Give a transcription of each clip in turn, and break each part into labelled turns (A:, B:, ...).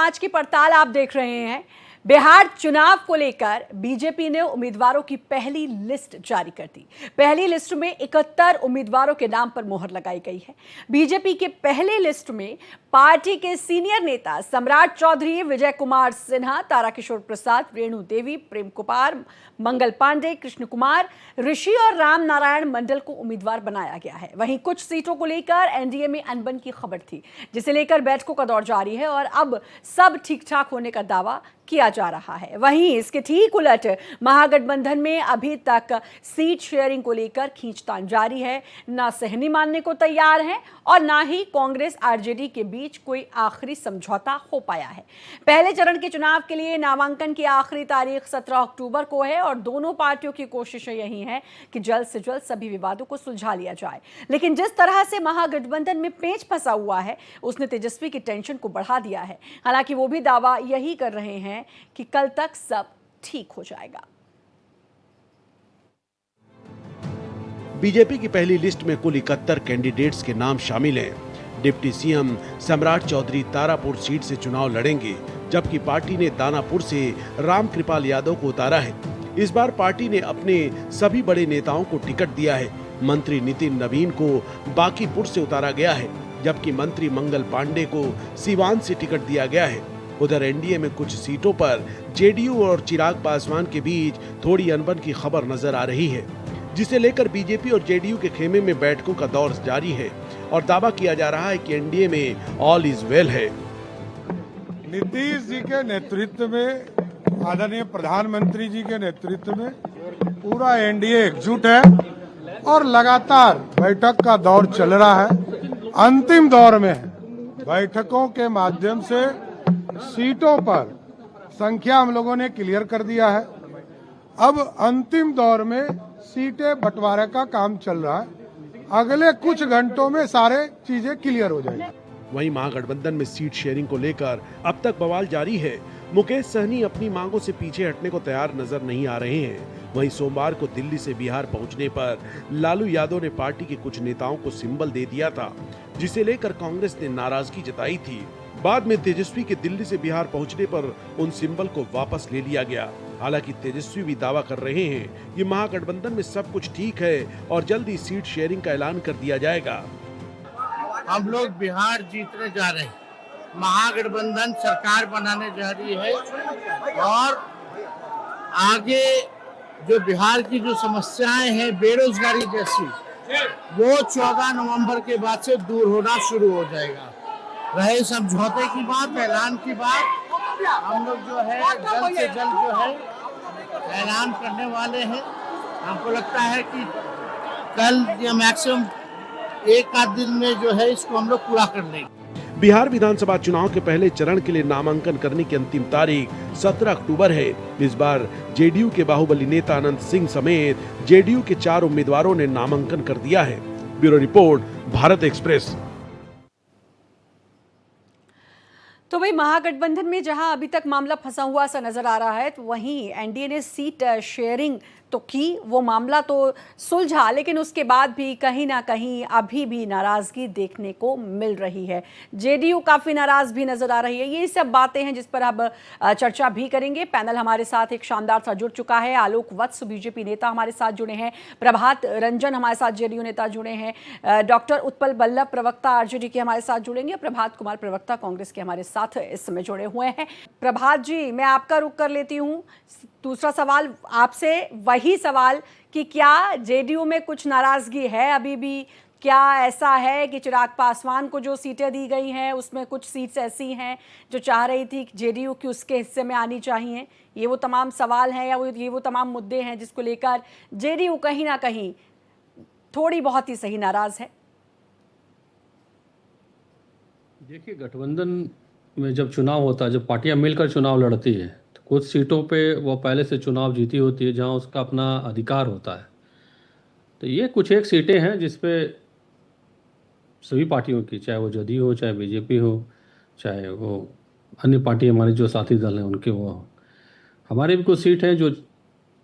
A: 5 की पड़ताल आप देख रहे हैं। बिहार चुनाव को लेकर बीजेपी ने उम्मीदवारों की पहली लिस्ट जारी कर दी। पहली लिस्ट में 71 उम्मीदवारों के नाम पर मोहर लगाई गई है। बीजेपी के पहले लिस्ट में पार्टी के सीनियर नेता सम्राट चौधरी, विजय कुमार सिन्हा, ताराकिशोर प्रसाद, रेणु देवी, प्रेम कुमार, मंगल पांडे, कृष्ण कुमार, ऋषि और राम नारायण मंडल को उम्मीदवार बनाया गया है। वहीं कुछ सीटों को लेकर एनडीए में अनबन की खबर थी, जिसे लेकर बैठकों का दौर जारी है और अब सब ठीक ठाक होने का दावा किया जा रहा है। वहीं इसके ठीक उलट महागठबंधन में अभी तक सीट शेयरिंग को लेकर खींचतान जारी है। ना सहनी मानने को तैयार है और ना ही कांग्रेस आरजेडी के बीच कोई आखिरी समझौता हो पाया है। पहले चरण के चुनाव के लिए नामांकन की आखिरी तारीख 17 अक्टूबर को है और दोनों पार्टियों की कोशिशें यही हैं कि जल्द से जल्द सभी विवादों को सुलझा लिया जाए। लेकिन जिस तरह से महागठबंधन में पेंच फंसा हुआ है, उसने तेजस्वी की टेंशन को बढ़ा दिया है। हालांकि वो भी दावा यही कर रहे हैं कि कल तक सब ठीक हो जाएगा।
B: बीजेपी की पहली लिस्ट में कुल 71 कैंडिडेट्स के नाम शामिल हैं। डिप्टी सीएम सम्राट चौधरी तारापुर सीट से चुनाव लड़ेंगे, जबकि पार्टी ने दानापुर से रामकृपाल यादव को उतारा है। इस बार पार्टी ने अपने सभी बड़े नेताओं को टिकट दिया है। मंत्री नितिन नवीन को बांकीपुर से उतारा गया है, जबकि मंत्री मंगल पांडे को सीवान से टिकट दिया गया है। उधर एनडीए में कुछ सीटों पर जेडीयू और चिराग पासवान के बीच थोड़ी अनबन की खबर नजर आ रही है, जिसे लेकर बीजेपी और जेडीयू के खेमे में बैठकों का दौर जारी है और दावा किया जा रहा है कि एनडीए में ऑल इज वेल है।
C: नीतीश जी के नेतृत्व में, आदरणीय प्रधानमंत्री जी के नेतृत्व में पूरा एनडीए एकजुट है और लगातार बैठक का दौर चल रहा है। अंतिम दौर में है। बैठकों के माध्यम से सीटों पर संख्या हम लोगों ने क्लियर कर दिया है। अब अंतिम दौर में सीटें बंटवारे का काम चल रहा है। अगले कुछ घंटों में सारे चीजें क्लियर हो जाएंगी।
B: वहीं महागठबंधन में सीट शेयरिंग को लेकर अब तक बवाल जारी है। मुकेश सहनी अपनी मांगों से पीछे हटने को तैयार नजर नहीं आ रहे हैं। वहीं सोमवार को दिल्ली से बिहार पहुंचने पर लालू यादव ने पार्टी के कुछ नेताओं को सिंबल दे दिया था, जिसे लेकर कांग्रेस ने नाराजगी जताई थी। बाद में तेजस्वी के दिल्ली से बिहार पहुंचने पर उन सिंबल को वापस ले लिया गया। हालांकि तेजस्वी भी दावा कर रहे हैं कि महागठबंधन में सब कुछ ठीक है और जल्द ही सीट शेयरिंग का ऐलान कर दिया जाएगा।
D: हम लोग बिहार जीतने जा रहे हैं, महागठबंधन सरकार बनाने जा रही है और आगे जो बिहार की जो समस्याएं हैं बेरोजगारी जैसी, वो 14 नवंबर के बाद से दूर होना शुरू हो जाएगा। रहे समझौते की बात, ऐलान की बात, हम लोग जो है जल्द से जल्द जो है ऐलान करने वाले हैं। हमको लगता है कि कल या मैक्सिमम एक आध दिन में जो है इसको हम लोग पूरा कर लेंगे।
B: बिहार विधानसभा चुनाव के पहले चरण के लिए नामांकन करने की अंतिम तारीख 17 अक्टूबर है। इस बार जेडीयू के बाहुबली नेता अनंत सिंह समेत जेडीयू के 4 उम्मीदवारों ने नामांकन कर दिया है। Bureau report, Bharat express.
A: तो भाई महागठबंधन में जहां अभी तक मामला फंसा हुआ सा नजर आ रहा है, तो वहीं एनडीए ने सीट शेयरिंग तो की, वो मामला तो सुलझा, लेकिन उसके बाद भी कहीं ना कहीं अभी भी नाराजगी देखने को मिल रही है। जेडीयू काफी नाराज भी नजर आ रही है। ये सब बातें हैं जिस पर अब चर्चा भी करेंगे। पैनल हमारे साथ एक शानदार सा जुड़ चुका है। आलोक वत्स बीजेपी नेता हमारे साथ जुड़े हैं, प्रभात रंजन हमारे साथ जेडीयू नेता जुड़े हैं, डॉक्टर उत्पल बल्लभ प्रवक्ता आरजेडी के हमारे साथ जुड़ेंगे, प्रभात कुमार प्रवक्ता कांग्रेस के हमारे साथ इस समय जुड़े हुए हैं। प्रभात जी, मैं आपका रुख कर लेती हूँ। दूसरा सवाल आपसे वही सवाल कि क्या जेडीयू में कुछ नाराजगी है अभी भी? क्या ऐसा है कि चिराग पासवान को जो सीटें दी गई हैं उसमें कुछ सीट्स ऐसी हैं जो चाह रही थी जेडीयू की उसके हिस्से में आनी चाहिए? ये वो तमाम सवाल हैं या ये वो तमाम मुद्दे हैं जिसको लेकर जेडीयू कहीं ना कहीं थोड़ी बहुत ही सही नाराज है?
E: देखिए, गठबंधन में जब चुनाव होता है, जब पार्टियां मिलकर चुनाव लड़ती है, तो कुछ सीटों पे वो पहले से चुनाव जीती होती है जहां उसका अपना अधिकार होता है। तो ये कुछ एक सीटें हैं जिस पे सभी पार्टियों की, चाहे वो जदयू हो, चाहे बीजेपी हो, चाहे वो अन्य पार्टी हमारे जो साथी दल हैं उनके वो हो, हमारे भी कुछ सीट हैं जो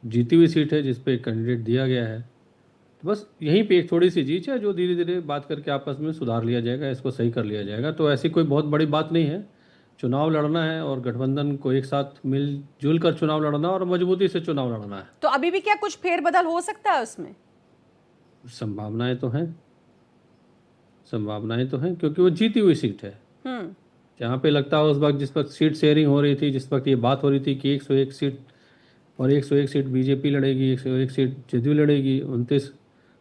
E: जीती हुई सीट है जिस पे कैंडिडेट दिया गया है। तो बस यहीं पे एक थोड़ी सी चीज़ है जो धीरे धीरे बात करके आपस में सुधार लिया जाएगा, इसको सही कर लिया जाएगा। तो ऐसी कोई बहुत बड़ी बात नहीं है। चुनाव लड़ना है और गठबंधन को एक साथ मिलजुल कर चुनाव लड़ना है और मजबूती से चुनाव लड़ना है।
A: तो अभी भी क्या कुछ फेरबदल हो सकता है उसमें?
E: संभावनाएं तो हैं, संभावनाएं तो हैं, क्योंकि वो जीती हुई सीट है। जहाँ पे लगता है उस वक्त, जिस वक्त सीट शेयरिंग हो रही थी, जिस वक्त ये बात हो रही थी कि 101 सीट और 101 सीट बीजेपी लड़ेगी, 101 सीट जदयू लड़ेगी, 29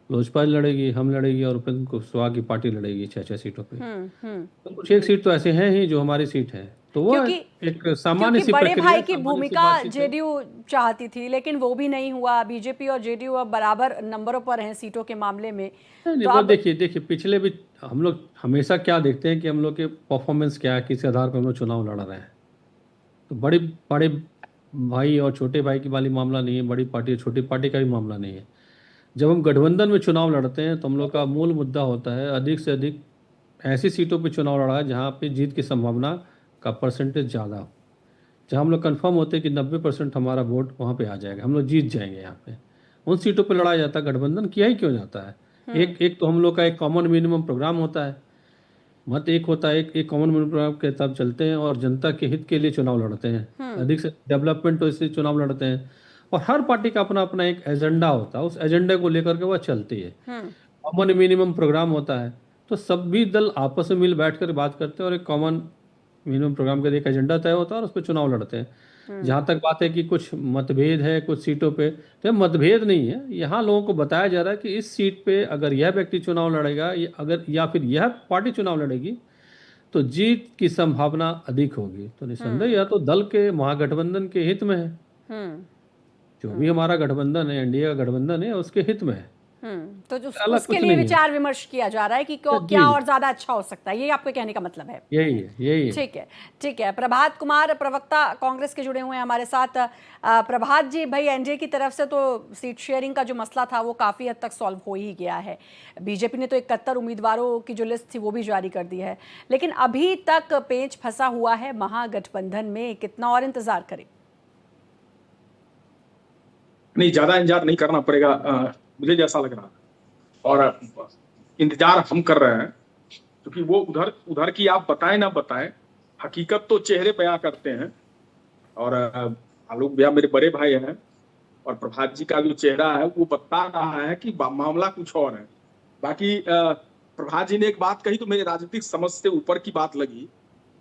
E: लोजपा लड़ेगी, हम लड़ेगी और उपेंद्र कुशवाहा की पार्टी लड़ेगी 6-6 सीटों पे। तो कुछ एक सीट तो ऐसे हैं ही जो हमारी सीट है, तो वो एक सामान्य सी
A: बड़े
E: प्रक्रिया,
A: भाई की
E: सामान्य सी
A: भूमिका
E: बातचीत है।
A: जेडीयू चाहती थी, लेकिन वो भी नहीं हुआ। बीजेपी और जेडीयू अब बराबर नंबरों पर हैं सीटों के मामले में।
E: नहीं,
A: तो
E: वो
A: अब
E: देखिए पिछले भी हम लोग हमेशा क्या देखते हैं कि हम लोग के परफॉर्मेंस क्या है, किस आधार पर हम लोग चुनाव लड़ रहे हैं। तो बड़े बड़े भाई और छोटे भाई की वाली मामला नहीं है, बड़ी पार्टी और छोटी पार्टी का भी मामला नहीं है। जब हम गठबंधन में चुनाव लड़ते हैं तो हम लोग का मूल मुद्दा होता है अधिक से अधिक ऐसी सीटों पे चुनाव लड़ा है जहाँ पे जीत की संभावना का परसेंटेज ज़्यादा हो, जहाँ हम लोग कंफर्म होते हैं कि 90% हमारा वोट वहाँ पे आ जाएगा, हम लोग जीत जाएंगे। यहाँ पे उन सीटों पे लड़ाया जाता है। गठबंधन किया ही क्यों जाता है? एक तो हम लोग का एक कॉमन मिनिमम प्रोग्राम होता है, मत एक होता है, एक कॉमन मिनिमम प्रोग्राम के तहत चलते हैं और जनता के हित के लिए चुनाव लड़ते हैं, अधिक से डेवलपमेंट, तो इसलिए चुनाव लड़ते हैं। और हर पार्टी का अपना अपना एक एजेंडा होता है, उस एजेंडे को लेकर के वह चलती है। कॉमन मिनिमम प्रोग्राम होता है, तो सभी दल आपस में मिल बैठ कर बात करते हैं और एक कॉमन मिनिमम प्रोग्राम का एक एजेंडा तय होता है और उस पर चुनाव लड़ते हैं। जहाँ तक बात है कि कुछ मतभेद है कुछ सीटों पे, तो ये मतभेद नहीं है। यहाँ लोगों को बताया जा रहा है कि इस सीट पे अगर यह व्यक्ति चुनाव लड़ेगा या फिर यह पार्टी चुनाव लड़ेगी तो जीत की संभावना अधिक होगी। तो निस्संदेह यह तो दल के महागठबंधन के हित में है। जो भी हमारा गठबंधन है, एनडीए का गठबंधन है, उसके हित में है।
A: तो
E: अलग
A: उसके
E: कुछ
A: लिए
E: नहीं है।
A: विचार विमर्श किया जा रहा है कि
E: जी।
A: क्या और ज्यादा अच्छा हो सकता है, ये आपके कहने का मतलब है?
E: यही है।
A: ठीक है। प्रभात कुमार, प्रवक्ता कांग्रेस के, जुड़े हुए हैं हमारे साथ। प्रभात जी, भाई एनडीए की तरफ से तो सीट शेयरिंग का जो मसला था वो काफी हद तक सॉल्व हो ही गया है। बीजेपी ने तो 71 उम्मीदवारों की जो लिस्ट थी वो भी जारी कर दी है, लेकिन अभी तक पेंच फंसा हुआ है महागठबंधन में। कितना और इंतजार करें?
F: नहीं, ज्यादा इंतजार नहीं करना पड़ेगा, मुझे जैसा लग रहा है। और इंतजार हम कर रहे हैं, क्योंकि वो उधर की आप बताएं ना बताएं, हकीकत तो चेहरे बयां करते हैं। और आलोक भैया मेरे बड़े भाई हैं और प्रभात जी का जो चेहरा है वो बता रहा है कि मामला कुछ और है। बाकी प्रभात जी ने एक बात कही तो मेरे राजनीतिक समझ से ऊपर की बात लगी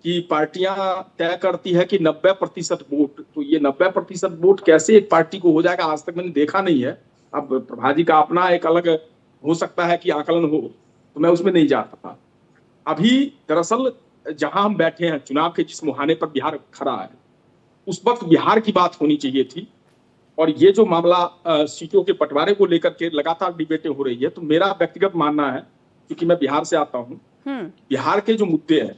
F: कि पार्टियां तय करती है कि 90% वोट, तो ये 90% वोट कैसे एक पार्टी को हो जाएगा, आज तक मैंने देखा नहीं है। अब प्रभात जी का अपना एक अलग हो सकता है कि आकलन हो, तो मैं उसमें नहीं जाता। अभी दरअसल जहां हम बैठे हैं, चुनाव के जिस मुहाने पर बिहार खड़ा है, उस वक्त बिहार की बात होनी चाहिए थी। और ये जो मामला सीटों के बंटवारे को लेकर के लगातार डिबेटें हो रही है, तो मेरा व्यक्तिगत मानना है, क्योंकि मैं बिहार से आता हूँ, बिहार के जो मुद्दे हैं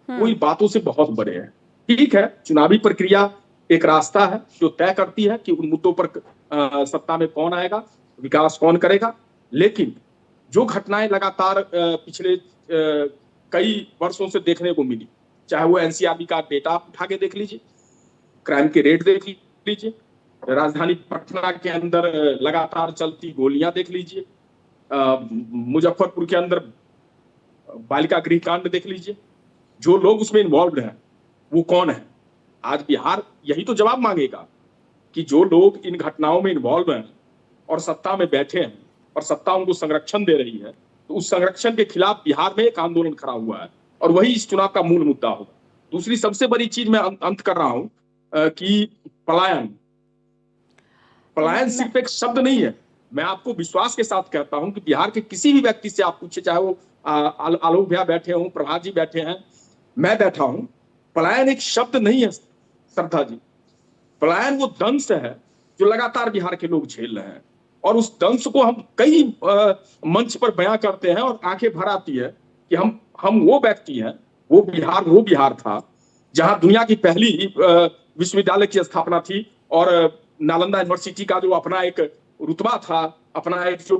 F: वो इन बातों से बहुत बड़े हैं। ठीक है, चुनावी प्रक्रिया एक रास्ता है जो तय करती है कि उन मुद्दों पर सत्ता में कौन आएगा, विकास कौन करेगा। लेकिन जो घटनाएं लगातार पिछले कई वर्षों से देखने को मिली, चाहे वो एनसीआर का डेटा उठा के देख लीजिए, क्राइम के रेट देख लीजिए, राजधानी पटना के अंदर लगातार चलती गोलियां देख लीजिए, मुजफ्फरपुर के अंदर बालिका गृह कांड देख लीजिए, जो लोग उसमें इन्वॉल्व हैं वो कौन है। आज बिहार यही तो जवाब मांगेगा कि जो लोग इन घटनाओं में इन्वॉल्व हैं और सत्ता में बैठे हैं और सत्ता उनको संरक्षण दे रही है, तो उस संरक्षण के खिलाफ बिहार में एक आंदोलन खड़ा हुआ है और वही इस चुनाव का मूल मुद्दा होगा। दूसरी सबसे बड़ी चीज मैं अंत कर रहा हूं कि पलायन सिर्फ एक शब्द नहीं है। मैं आपको विश्वास के साथ कहता हूं कि बिहार के किसी भी व्यक्ति से आप पूछे, चाहे वो आलोक भैया बैठे हों, प्रभात जी बैठे हैं, मैं बैठा हूं, पलायन एक शब्द नहीं है श्रद्धा जी। पलायन वो दंश है जो लगातार बिहार के लोग झेल रहे हैं, और उस दंश को हम कई मंच पर बयां करते हैं और आंखें भर आती है कि हम वो व्यक्ति हैं, वो बिहार था जहां दुनिया की पहली विश्वविद्यालय की स्थापना थी और नालंदा यूनिवर्सिटी का जो अपना एक रुतबा था, अपना एक जो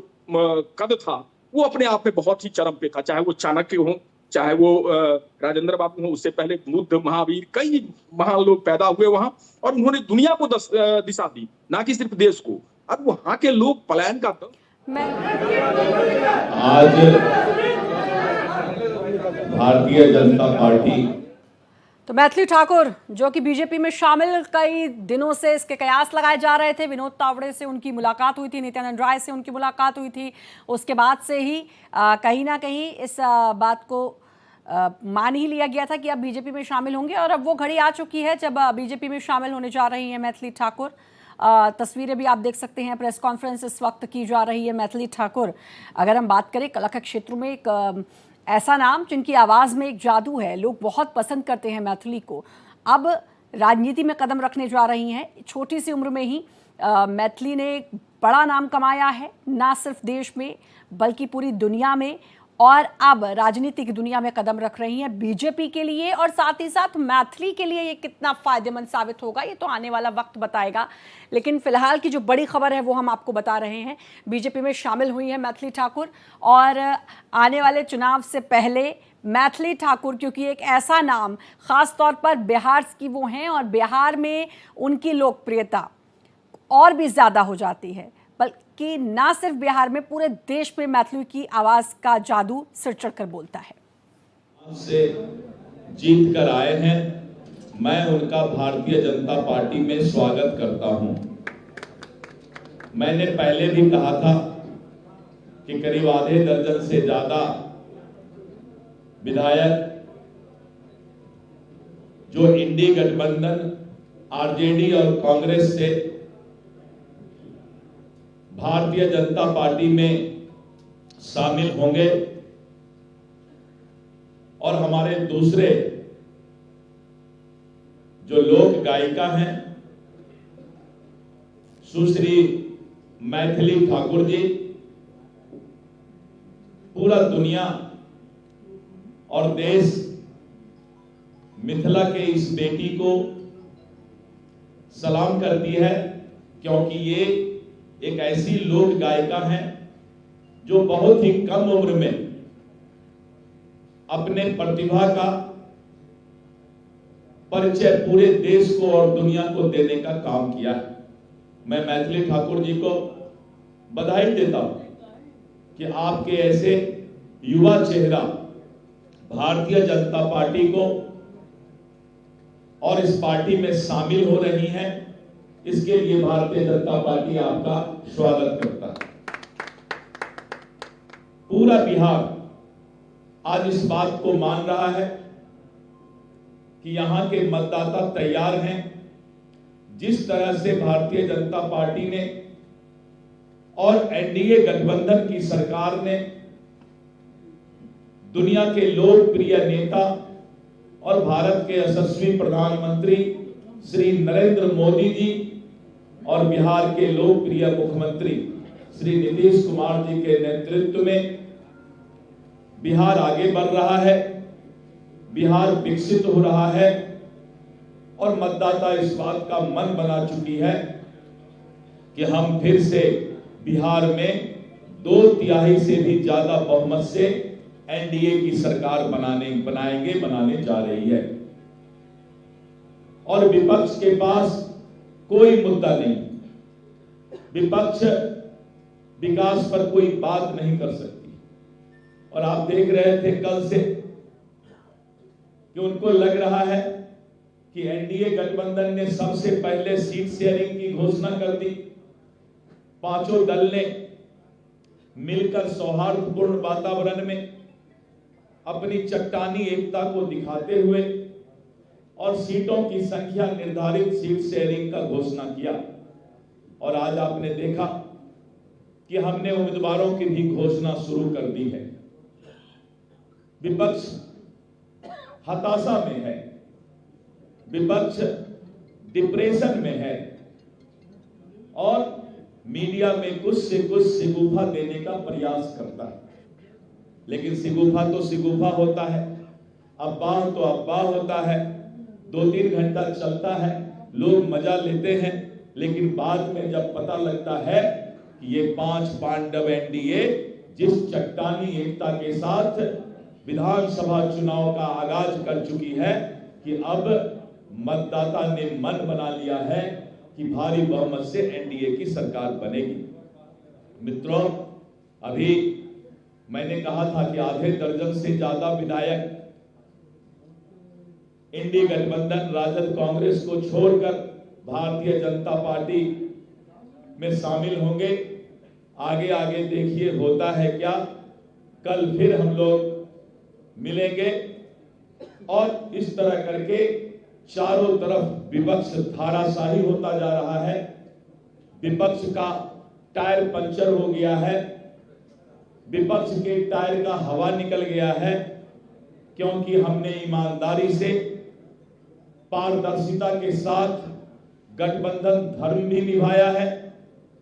F: कद था, वो अपने आप में बहुत ही चरम पे था। चाहे वो चाणक्य हो, चाहे वो राजेंद्र बाबू हो, उससे पहले बुद्ध, महावीर, कई महान लोग पैदा हुए वहां और उन्होंने दुनिया को दिशा दी, ना कि सिर्फ देश को। अब वहां के लोग पलायन का
G: आज भारतीय जनता पार्टी
A: तो मैथिली ठाकुर जो कि बीजेपी में शामिल, कई दिनों से इसके कयास लगाए जा रहे थे। विनोद तावड़े से उनकी मुलाकात हुई थी, नित्यानंद राय से उनकी मुलाकात हुई थी, उसके बाद से ही कहीं ना कहीं इस बात को मान ही लिया गया था कि अब बीजेपी में शामिल होंगे, और अब वो घड़ी आ चुकी है जब बीजेपी में शामिल होने जा रही हैं मैथिली ठाकुर। तस्वीरें भी आप देख सकते हैं, प्रेस कॉन्फ्रेंस इस वक्त की जा रही है मैथिली ठाकुर। अगर हम बात करें कलाका क्षेत्र में एक ऐसा नाम जिनकी आवाज़ में एक जादू है, लोग बहुत पसंद करते हैं मैथिली को, अब राजनीति में कदम रखने जा रही हैं। छोटी सी उम्र में ही मैथिली ने एक बड़ा नाम कमाया है, ना सिर्फ देश में बल्कि पूरी दुनिया में, और अब राजनीतिक दुनिया में कदम रख रही हैं बीजेपी के लिए, और साथ ही साथ मैथिली के लिए ये कितना फायदेमंद साबित होगा ये तो आने वाला वक्त बताएगा। लेकिन फिलहाल की जो बड़ी खबर है वो हम आपको बता रहे हैं, बीजेपी में शामिल हुई है मैथिली ठाकुर, और आने वाले चुनाव से पहले मैथिली ठाकुर, क्योंकि एक ऐसा नाम खास तौर पर बिहार की वो हैं, और बिहार में उनकी लोकप्रियता और भी ज़्यादा हो जाती है, बल्कि ना सिर्फ बिहार में पूरे देश में मैथिली की आवाज़ का जादू सिर चढ़कर बोलता है।
G: से जीत कर आए हैं, मैं उनका भारतीय जनता पार्टी में स्वागत करता हूं। मैंने पहले भी कहा था कि करीब आधे दर्जन से ज्यादा विधायक जो इंडी गठबंधन आरजेडी और कांग्रेस से भारतीय जनता पार्टी में शामिल होंगे, और हमारे दूसरे जो लोक गायिका हैं सुश्री मैथिली ठाकुर जी, पूरा दुनिया और देश मिथिला के इस बेटी को सलाम करती है, क्योंकि ये एक ऐसी लोक गायिका हैं जो बहुत ही कम उम्र में अपने प्रतिभा का परिचय पूरे देश को और दुनिया को देने का काम किया है। मैं मैथिली ठाकुर जी को बधाई देता हूं कि आपके ऐसे युवा चेहरा भारतीय जनता पार्टी को और इस पार्टी में शामिल हो रही हैं। इसके लिए भारतीय जनता पार्टी आपका स्वागत करता है। पूरा बिहार आज इस बात को मान रहा है कि यहां के मतदाता तैयार हैं। जिस तरह से भारतीय जनता पार्टी ने और एनडीए गठबंधन की सरकार ने दुनिया के लोकप्रिय नेता और भारत के यशस्वी प्रधानमंत्री श्री नरेंद्र मोदी जी और बिहार के लोकप्रिय मुख्यमंत्री श्री नीतीश कुमार जी के नेतृत्व में बिहार आगे बढ़ रहा है, बिहार विकसित हो रहा है, और मतदाता इस बात का मन बना चुकी है कि हम फिर से बिहार में 2/3 से भी ज्यादा बहुमत से एनडीए की सरकार बनाने जा रही है। और विपक्ष के पास कोई मुद्दा नहीं, विपक्ष विकास पर कोई बात नहीं कर सकती। और आप देख रहे थे कल से कि उनको लग रहा है कि एनडीए गठबंधन ने सबसे पहले सीट शेयरिंग की घोषणा कर दी। पांचों दल ने मिलकर सौहार्दपूर्ण वातावरण में अपनी चट्टानी एकता को दिखाते हुए और सीटों की संख्या निर्धारित सीट शेयरिंग का घोषणा किया। और आज आपने देखा कि हमने उम्मीदवारों की भी घोषणा शुरू कर दी है। विपक्ष हताशा में है, विपक्ष डिप्रेशन में है, और मीडिया में कुछ से कुछ शिगुफा देने का प्रयास करता है। लेकिन शिगुफा तो शिगुफा होता है, अफवाह तो अफवाह होता है, 2-3 घंटा चलता है, लोग मजा लेते हैं, लेकिन बाद में जब पता लगता है कि ये 5 पांडव एनडीए जिस चट्टानी एकता के साथ विधानसभा चुनाव का आगाज कर चुकी है कि अब मतदाता ने मन बना लिया है कि भारी बहुमत से एनडीए की सरकार बनेगी। मित्रों, अभी मैंने कहा था कि आधे दर्जन से ज्यादा विधायक इंडी गठबंधन राजद कांग्रेस को छोड़कर भारतीय जनता पार्टी में शामिल होंगे। आगे आगे देखिए होता है क्या। कल फिर हम लोग मिलेंगे और इस तरह करके चारों तरफ विपक्ष धाराशाही होता जा रहा है। विपक्ष का टायर पंचर हो गया है, विपक्ष के टायर का हवा निकल गया है, क्योंकि हमने ईमानदारी से पारदर्शिता के साथ गठबंधन धर्म भी निभाया है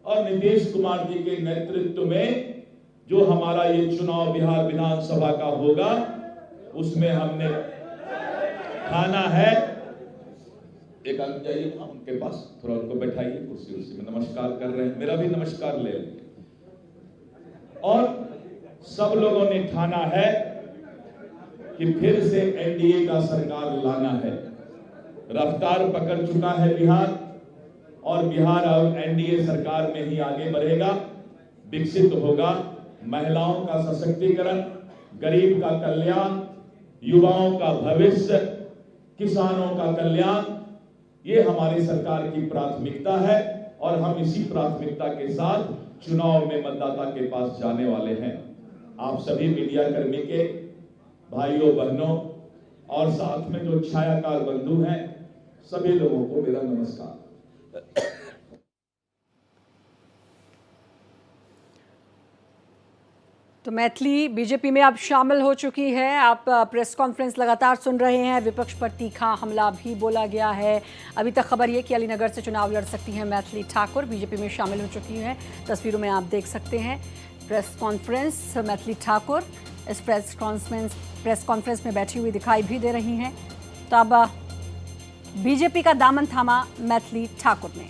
G: और नीतीश कुमार जी के नेतृत्व में जो हमारा ये चुनाव बिहार विधानसभा का होगा उसमें हमने ठाना है। एक आदमी जाइए वहां उनके पास, थोड़ा उनको बैठाइए कुर्सी में, नमस्कार कर रहे हैं, मेरा भी नमस्कार ले लेंगे। और सब लोगों ने ठाना है कि फिर से एनडीए का सरकार लाना है। रफ्तार पकड़ चुका है बिहार और बिहार अब एनडीए सरकार में ही आगे बढ़ेगा, विकसित होगा। महिलाओं का सशक्तिकरण, गरीब का कल्याण, युवाओं का भविष्य, किसानों का कल्याण, ये हमारी सरकार की प्राथमिकता है और हम इसी प्राथमिकता के साथ चुनाव में मतदाता के पास जाने वाले हैं। आप सभी मीडिया कर्मी के भाइयों बहनों और साथ में जो छायाकार बंधु हैं सभी लोगों को मेरा नमस्कार।
A: तो मैथिली बीजेपी में अब शामिल हो चुकी है। आप प्रेस कॉन्फ्रेंस लगातार सुन रहे हैं, विपक्ष पर तीखा हमला भी बोला गया है। अभी तक खबर ये कि अलीनगर से चुनाव लड़ सकती हैं मैथिली ठाकुर, बीजेपी में शामिल हो चुकी हैं। तस्वीरों में आप देख सकते हैं प्रेस कॉन्फ्रेंस, मैथिली ठाकुर इस प्रेस कॉन्फ्रेंस में बैठी हुई दिखाई भी दे रही हैं। तो अब बीजेपी का दामन थामा मैथिली ठाकुर ने।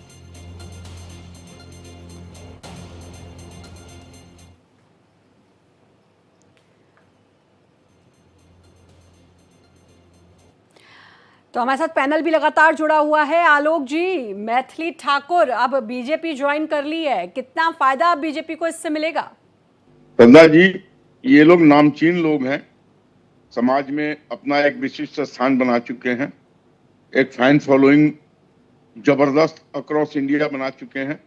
A: तो हमारे साथ पैनल भी लगातार जुड़ा हुआ है। आलोक जी, मैथिली ठाकुर अब बीजेपी ज्वाइन कर ली है, कितना फायदा बीजेपी को इससे मिलेगा?
H: चंदा जी, ये लोग नामचीन लोग हैं, समाज में अपना एक विशिष्ट स्थान बना चुके हैं, एक फैन फॉलोइंग जबरदस्त अक्रॉस इंडिया बना चुके हैं।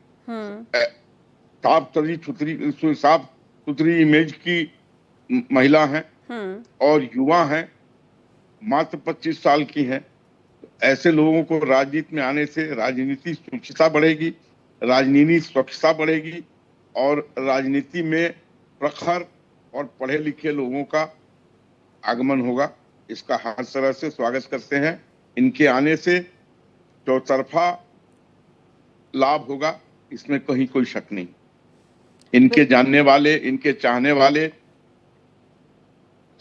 H: साफ सुथरी इमेज की महिला हैं और युवा हैं, मात्र 25 साल की हैं। ऐसे लोगों को राजनीति में आने से राजनीति स्वच्छता बढ़ेगी, राजनीति स्वच्छता बढ़ेगी और राजनीति में प्रखर और पढ़े लिखे लोगों का आगमन होगा। इसका हर तरह से स्वागत करते हैं। इनके आने से चौतरफा लाभ होगा, इसमें कहीं कोई शक नहीं। इनके जानने वाले, इनके चाहने वाले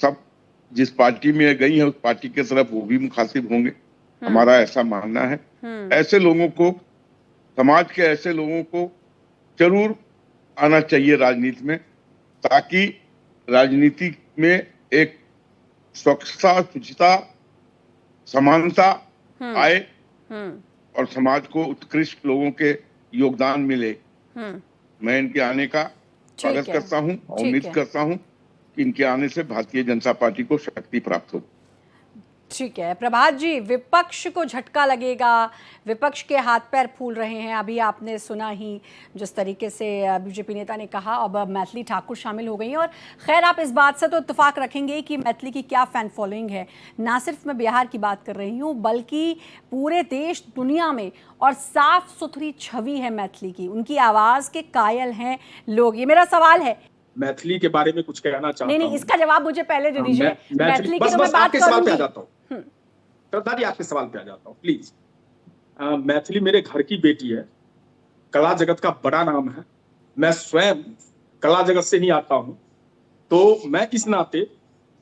H: सब जिस पार्टी में गई है उस पार्टी के तरफ वो भी मुखातिब होंगे, हमारा ऐसा मानना है। ऐसे लोगों को, समाज के ऐसे लोगों को जरूर आना चाहिए राजनीति में, ताकि राजनीति में एक स्वच्छता, शुचिता, समानता आए और समाज को उत्कृष्ट लोगों के योगदान मिले। मैं इनके आने का स्वागत करता हूं और उम्मीद करता हूं कि इनके आने से भारतीय जनता पार्टी को शक्ति प्राप्त हो।
A: ठीक है प्रभात जी, विपक्ष को झटका लगेगा, विपक्ष के हाथ पैर फूल रहे हैं। अभी आपने सुना ही जिस तरीके से बीजेपी नेता ने कहा, अब मैथिली ठाकुर शामिल हो गई हैं। और खैर आप इस बात से तो इत्तेफाक रखेंगे कि मैथिली की क्या फैन फॉलोइंग है। ना सिर्फ मैं बिहार की बात कर रही हूँ बल्कि पूरे देश दुनिया में, और साफ सुथरी छवि है मैथिली की, उनकी आवाज़ के कायल हैं लोग। ये मेरा सवाल है।
F: मैथिली के बारे में कुछ कहना चाहता हूं।
A: नहीं, इसका जवाब मुझे पहले दे दीजिए। मैथिली की तो मैं बात
F: आपके सवाल पे आ जाता हूँ, श्रद्धा जी आपके सवाल पे आ जाता हूँ प्लीज। मैथिली मेरे घर की बेटी है, कला जगत का बड़ा नाम है। मैं स्वयं कला जगत से ही आता हूँ, तो मैं इस नाते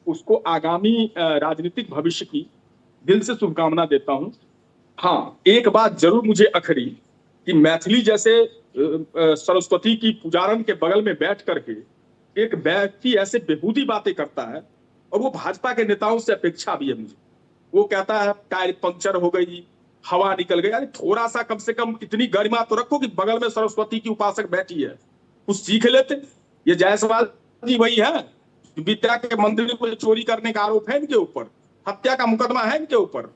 F: उसको आगामी राजनीतिक भविष्य की दिल से शुभकामना देता हूँ। हाँ, एक बात जरूर मुझे अखरी कि मैथिली जैसे सरस्वती की पुजारन के बगल में बैठ करके एक व्यक्ति ऐसे बेहूदी बातें करता है, और वो भाजपा के नेताओं से अपेक्षा भी है मुझे। वो कहता है टायर पंक्चर हो गई, हवा निकल गई। अरे थोड़ा सा कम से कम इतनी गरिमा तो रखो कि बगल में सरस्वती की उपासक बैठी है, कुछ सीख लेते। ये जायसवाल जी वही है, विद्या के मंदिर में चोरी करने का आरोप है इनके ऊपर, हत्या का मुकदमा है इनके ऊपर,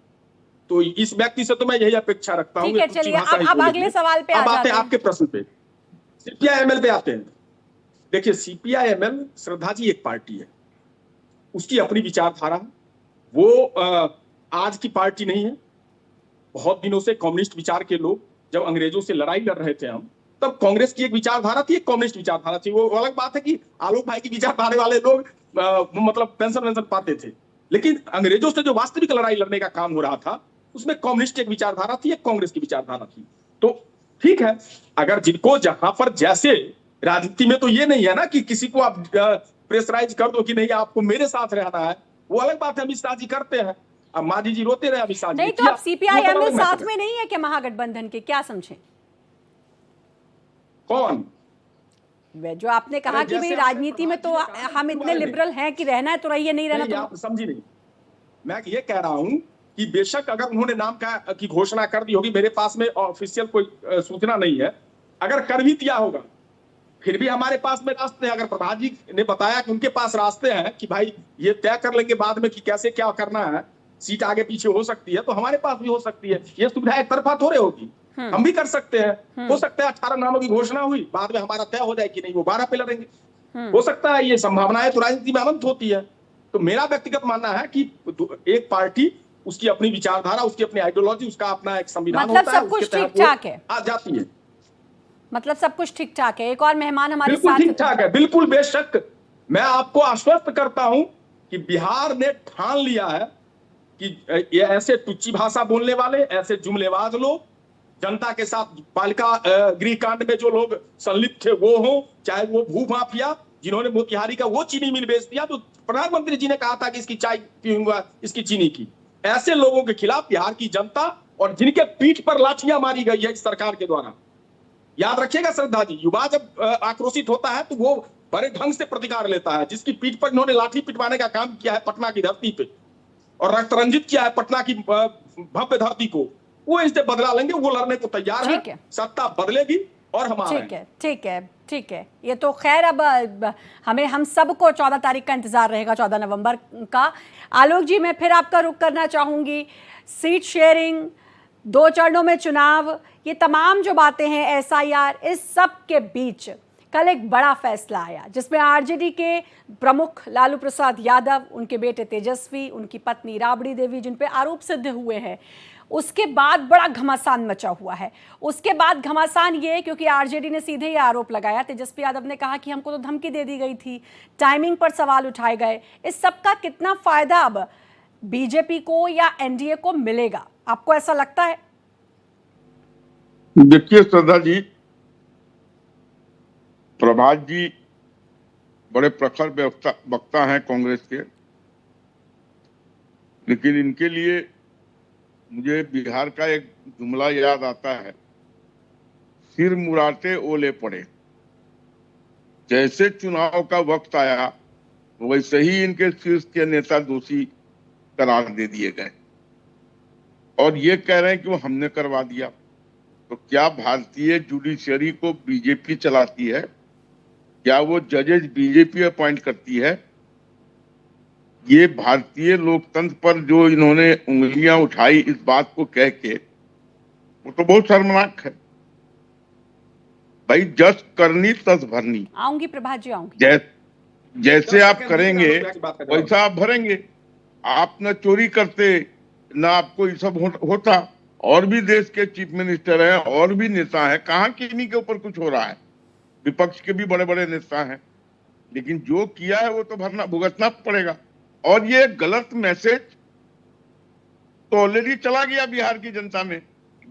F: तो इस व्यक्ति से तो मैं यही अपेक्षा रखता हूँ।
A: ठीक है,
F: कि तुच्छ
A: चलिए
F: भाषा ही
A: अब
F: बोलेंगे।
A: अगले सवाल पे आ
F: अब आते
A: जाते
F: हैं
A: हैं।
F: आपके प्रश्न पे, सीपीआई एमएल पे आते हैं। देखिए, सीपीआई एमएल, श्रद्धा जी, एक पार्टी है, उसकी अपनी विचारधारा है। वो आज की पार्टी नहीं है। बहुत दिनों से कम्युनिस्ट विचार के लोग, जब अंग्रेजों से लड़ाई लड़ रहे थे हम, तब कांग्रेस की एक विचारधारा थी, एक कम्युनिस्ट विचारधारा थी। वो अलग बात है कि आलोक भाई की विचारधारा वाले लोग मतलब पेंशन वेंशन पाते थे, लेकिन अंग्रेजों से जो वास्तविक लड़ाई लड़ने का काम हो रहा था, उसमें कम्युनिस्ट एक विचारधारा थी, एक कांग्रेस की विचारधारा थी। तो ठीक है, अगर जिनको जहां पर जैसे, राजनीति में तो ये नहीं है ना कि किसी को आप प्रेशराइज कर दो कि नहीं आपको मेरे साथ रहना है। वो अलग बात है, अमित शाह जी करते हैं, अब माधी जी रोते रहे, अमित शाह जी
A: नहीं
F: ने
A: तो
F: किया,
A: अब सीपीआई
F: वो तो
A: एमएल
F: अलग
A: साथ
F: मैटर है।
A: में नहीं है क्या महागठबंधन के, क्या समझे?
F: कौन?
A: वे जो आपने कहा
F: अरे
A: कि भाई
F: जैसे आपने
A: राजनीति में तो
F: प्रधान जी ने कहा
A: हम
F: ना,
A: इतने लिबरल हैं कि रहना है तो रहिए, नहीं रहना
F: नहीं,
A: तो
F: आप समझी नहीं। मैं ये कह रहा हूं कि बेशक अगर उन्होंने नाम की घोषणा कर दी होगी, मेरे पास में ऑफिशियल कोई सूचना नहीं है, अगर कर भी दिया होगा, फिर भी हमारे पास में रास्ते हैं। अगर प्रधान जी ने बताया कि उनके पास रास्ते हैं कि भाई ये तय कर लेंगे बाद में कि कैसे क्या करना है, सीट आगे पीछे हो सकती है, तो हमारे पास भी हो सकती है। ये सुविधा एक तरफा थोड़े होगी, हम भी कर सकते हैं। हो सकता है 18 नामों की घोषणा हुई, बाद में हमारा तय हो जाए कि नहीं वो 12 पे लड़ेंगे। हो सकता है, ये संभावनाएं तो राजनीति में अनंत होती है। तो मेरा व्यक्तिगत मानना है कि एक पार्टी, उसकी अपनी विचारधारा, उसकी अपनी आइडियोलॉजी, उसका अपना एक संविधान
A: मतलब
F: होता है,
A: सब कुछ
F: उसके तहत
A: ठीक ठाक है।
F: आ जाती है।
A: मतलब सब कुछ ठीक ठाक है। एक और मेहमान हमारे
F: बिल्कुल
A: साथ।
F: ठीक ठाक है, बिल्कुल बेशक। मैं आपको आश्वस्त करता हूं कि बिहार ने ठान लिया है कि ये ऐसे टुच्ची भाषा बोलने वाले, ऐसे जुमलेबाज लोग, जनता के साथ बालिका गृह कांड में जो लोग संलिप्त थे वो हों, चाहे वो भू माफिया जिन्होंने मोतिहारी का वो चीनी मिल बेच दिया, तो प्रधानमंत्री जी ने कहा था कि इसकी चाय पीऊंगा, इसकी चीनी की, ऐसे लोगों के खिलाफ बिहार की जनता, और जिनके पीठ पर लाठियां मारी गई है इस सरकार के द्वारा, याद रखिएगा श्रद्धा जी, युवा जब आक्रोशित होता है तो वो बड़े ढंग से प्रतिकार लेता है। जिसकी पीठ पर इन्होंने लाठी पिटवाने का काम किया है पटना की धरती पे, और रक्त रंजित किया है पटना की भव्य धरती को, वो इससे बदला लेंगे, वो लड़ने को तैयार है। सत्ता बदलेगी और हम आ रहे हैं।
A: ठीक है, ठीक है, ठीक है। ये तो खैर अब हम सबको 14 तारीख का इंतजार रहेगा, 14 नवंबर का। आलोक जी, मैं फिर आपका रुख करना चाहूंगी। सीट शेयरिंग, 2 चरणों में चुनाव, ये तमाम जो बातें हैं, एसआईआर, इस सब के बीच कल एक बड़ा फैसला आया जिसमें आरजेडी के प्रमुख लालू प्रसाद यादव, उनके बेटे तेजस्वी, उनकी पत्नी राबड़ी देवी, जिन पे आरोप सिद्ध हुए हैं, उसके बाद बड़ा घमासान मचा हुआ है। उसके बाद घमासान ये, क्योंकि आरजेडी ने सीधे ये आरोप लगाया, तेजस्वी यादव ने कहा कि हमको तो धमकी दे दी गई थी, टाइमिंग पर सवाल उठाए गए। इस सब का कितना फायदा अब बीजेपी को या एनडीए को मिलेगा, आपको ऐसा लगता है?
H: देखिए श्रद्धा जी, प्रभात जी बड़े प्रखर वक्ता हैं कांग्रेस के, लेकिन इनके लिए मुझे बिहार का एक जुमला याद आता है, सिर मुड़ाते ओले पड़े। जैसे चुनाव का वक्त आया वैसे ही इनके शीर्ष के नेता दोषी करार दे दिए गए, और ये कह रहे हैं कि वो हमने करवा दिया। तो क्या भारतीय जुडिशरी को बीजेपी चलाती है? क्या वो जजेज बीजेपी अपॉइंट करती है? ये भारतीय लोकतंत्र पर जो इन्होंने उंगलियां उठाई इस बात को कह के, वो तो बहुत शर्मनाक है भाई। जस करनी तस भरनी।
A: आऊंगी प्रभात जी, आऊंगी।
H: जैसे आप करेंगे वैसा आप भरेंगे। आप न चोरी करते, न आपको ये सब होता। और भी देश के चीफ मिनिस्टर हैं, और भी नेता हैं, कहाँ किन्हीं के ऊपर कुछ हो रहा है? विपक्ष के भी बड़े बड़े नेता हैं, लेकिन जो किया है वो तो भुगतना पड़ेगा। और ये गलत मैसेज तो ऑलरेडी चला गया बिहार की जनता में,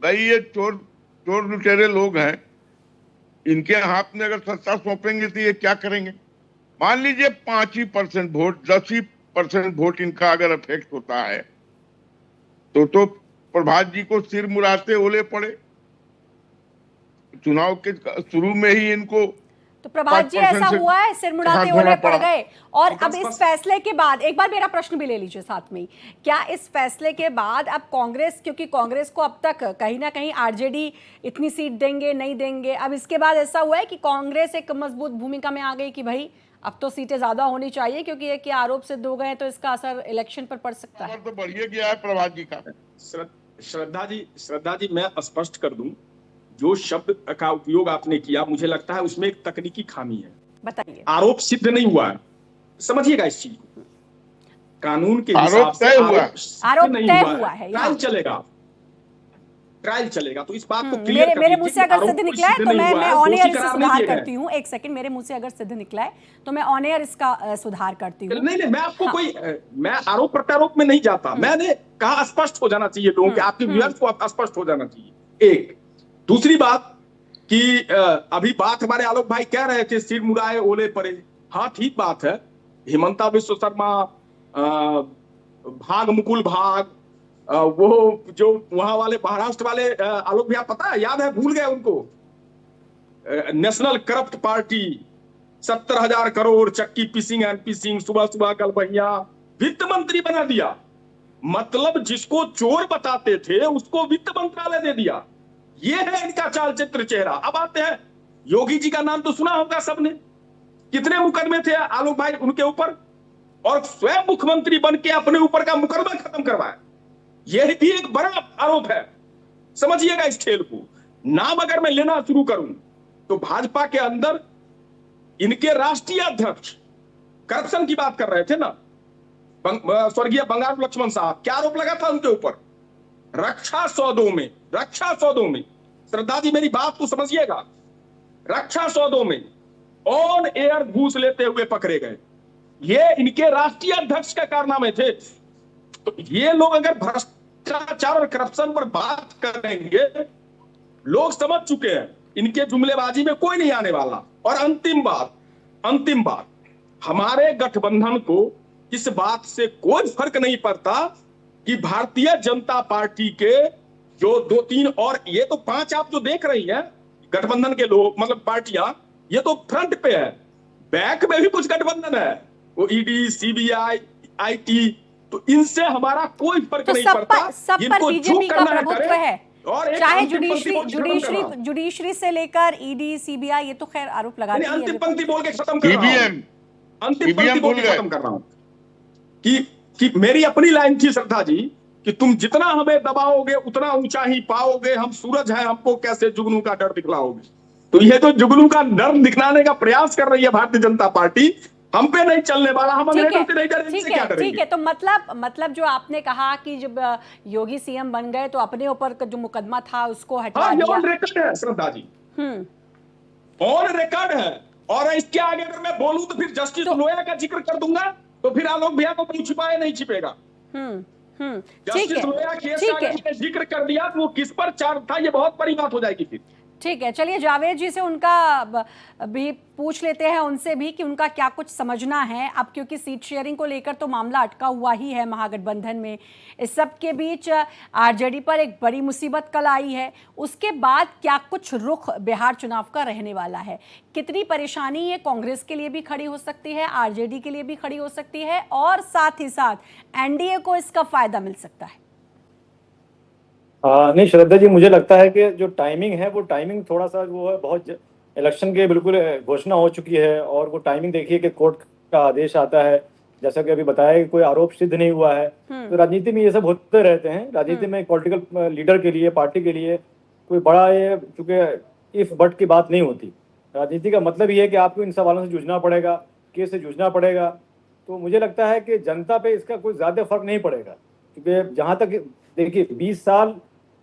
H: भाई ये चोर लुटेरे लोग हैं, इनके हाथ में अगर सत्ता सौंपेंगे तो ये क्या करेंगे? मान लीजिए 5% वोट, 10% वोट इनका अगर इफेक्ट होता है तो प्रभात जी को सिर मुड़ाते ओले पड़े। चुनाव के शुरू में ही इनको
A: तो प्रभात जी ऐसा हुआ है, सिर मुड़ाते ओले पड़ गए? और अब इस फैसले के बाद, एक बार मेरा प्रश्न भी ले लीजिए साथ में, क्या इस फैसले के बाद अब कांग्रेस, क्योंकि कांग्रेस को अब तक कहीं ना कहीं आरजेडी इतनी सीट देंगे नहीं देंगे, अब इसके बाद ऐसा हुआ है कि कांग्रेस एक मजबूत भूमिका में आ गई कि भाई अब तो सीटें ज्यादा होनी चाहिए, क्योंकि ये कि आरोप सिद्ध हो गए तो इसका असर इलेक्शन पर पड़ सकता है?
H: तो बढ़िया गया है प्रभात जी का।
F: श्रद्धा जी मैं स्पष्ट कर दूं, जो शब्द का उपयोग आपने किया मुझे लगता है उसमें एक तकनीकी खामी है।
A: बताइए।
F: आरोप सिद्ध नहीं हुआ है, समझिएगा इस चीज को। कानून के
H: आरोप
F: हिसाब से
H: तय हुआ।
A: आरोप
F: नहीं
A: तय
F: हुआ
A: हुआ
F: है,
A: है
F: ट्रायल चलेगा। तो इस बात को क्लियर कर
A: मेरे
F: लीजिए
A: मुंह
F: कि
A: से अगर
F: आरोप
A: सिद्ध
F: कोई
A: निकला है
F: सिद्ध
A: तो
F: नहीं हुआ
A: मैं
F: है,
A: ऑन
F: दोषी
A: एयर इसे
F: करार नहीं
A: सुधार
F: किए गए।
A: करती हूँ। एक सेकंड, मेरे मुंह से अगर सिद्ध निकला है तो मैं ऑन एयर इसका सुधार करती हूँ।
F: नहीं, मैं आपको मैं आरोप प्रत्यारोप में नहीं जाता। मैंने कहा स्पष्ट हो जाना चाहिए लोगों के, आपके व्यूअर्स को स्पष्ट हो जाना चाहिए। एक दूसरी बात कि अभी बात हमारे आलोक भाई कह रहे थे सिर मुड़ाए ओले पड़े। हाँ ठीक बात है, हिमंता विश्व शर्मा, भाग मुकुल भाग, वो जो वहां वाले महाराष्ट्र वाले आलोक भैया पता है, याद है, भूल गए उनको, नेशनल करप्ट पार्टी, 70,000 करोड़ चक्की पिसिंग एंड पिसिंग, सुबह सुबह कल भैया वित्त मंत्री बना दिया। मतलब जिसको चोर बताते थे उसको वित्त मंत्रालय दे दिया। ये है इनका चाल चित्र चेहरा। अब आते हैं, योगी जी का नाम तो सुना होगा सबने, कितने मुकदमे थे आलोक भाई उनके ऊपर, और स्वयं मुख्यमंत्री बन के अपने ऊपर का मुकदमा खत्म करवाया। यह भी एक बड़ा आरोप है, समझिएगा इस खेल को। नाम अगर मैं लेना शुरू करूं तो भाजपा के अंदर इनके राष्ट्रीय अध्यक्ष करप्शन की बात कर रहे थे ना, स्वर्गीय बंगारू लक्ष्मण साहब, क्या आरोप लगा था उनके ऊपर? रक्षा सौदों में, श्रद्धा जी मेरी बात को समझिएगा, रक्षा सौदों में ऑन एयर घूस लेते हुए पकड़े गए। ये इनके राष्ट्रीय अध्यक्ष का कारनामे थे। तो ये लोग अगर भ्रष्टाचार और करप्शन पर बात करेंगे, लोग समझ चुके हैं इनके जुमलेबाजी में कोई नहीं आने वाला। और अंतिम बात, हमारे गठबंधन को इस बात से कोई फर्क नहीं पड़ता कि भारतीय जनता पार्टी के जो 2-3 और ये तो 5 आप जो देख रही हैं गठबंधन के लोग, मतलब पार्टियां, ये तो फ्रंट पे है, बैक में भी कुछ गठबंधन है, वो ईडी, सीबीआई, आईटी, तो इनसे हमारा कोई फर्क नहीं पड़ता।
A: सब पर बीजेपी का प्रभुत्व है,
F: और
A: चाहे जुडिशरी से लेकर ईडी, सीबीआई, ये तो खैर आरोप लगा रही है।
F: अंतिम पंक्ति बोल के खत्म कर रहा हूं, अंतिम पंक्ति बोल के खत्म कर रहा हूं कि मेरी अपनी लाइन थी श्रद्धा जी कि तुम जितना हमें दबाओगे उतना ऊंचा ही पाओगे, हम सूरज हैं, हमको कैसे जुगनू का डर दिखलाओगे। तो ये तो जुगनू का डर दिखलाने का प्रयास कर रही है भारतीय जनता पार्टी, हम पे नहीं चलने वाला, हम अंग्रेजों से नहीं डरेंगे, इनसे क्या डरेंगे।
A: ठीक है, तो मतलब जो आपने कहा कि जब योगी सीएम बन गए तो अपने ऊपर जो मुकदमा था उसको हटा दिया।
F: ऑन रिकॉर्ड है श्रद्धा जी, ऑन रिकॉर्ड है। और इसके आगे अगर मैं बोलूं तो फिर जस्टिस लोया का जिक्र कर दूंगा, तो फिर आलोक भैया को कुछ छिपाए नहीं छिपेगा। जस्टिस लोया केस का अगर मैंने जिक्र कर दिया तो वो किस पर चार्ज था, ये बहुत बड़ी बात हो जाएगी फिर।
A: ठीक है, चलिए जावेद जी से उनका भी पूछ लेते हैं, उनसे भी कि उनका क्या कुछ समझना है अब, क्योंकि सीट शेयरिंग को लेकर तो मामला अटका हुआ ही है महागठबंधन में। इस सब के बीच आरजेडी पर एक बड़ी मुसीबत कल आई है, उसके बाद क्या कुछ रुख बिहार चुनाव का रहने वाला है, कितनी परेशानी ये कांग्रेस के लिए भी खड़ी हो सकती है, आरजेडी के लिए भी खड़ी हो सकती है, और साथ ही साथ एनडीए को इसका फायदा मिल सकता है।
I: नहीं श्रद्धा जी, मुझे लगता है कि जो टाइमिंग है वो टाइमिंग थोड़ा सा वो है, बहुत इलेक्शन के बिल्कुल घोषणा हो चुकी है, और वो टाइमिंग देखिए कि कोर्ट का आदेश आता है, जैसा कि अभी बताया कि कोई आरोप सिद्ध नहीं हुआ है। तो राजनीति में ये सब होते रहते हैं। राजनीति में पॉलिटिकल लीडर के लिए, पार्टी के लिए कोई बड़ा ये चूंकि इफ बट की बात नहीं होती। राजनीति का मतलब ये है कि आपको इन सवालों से जूझना पड़ेगा, केस से जूझना पड़ेगा। तो मुझे लगता है कि जनता पे इसका कोई ज्यादा फर्क नहीं पड़ेगा, क्योंकि जहाँ तक देखिए 20 साल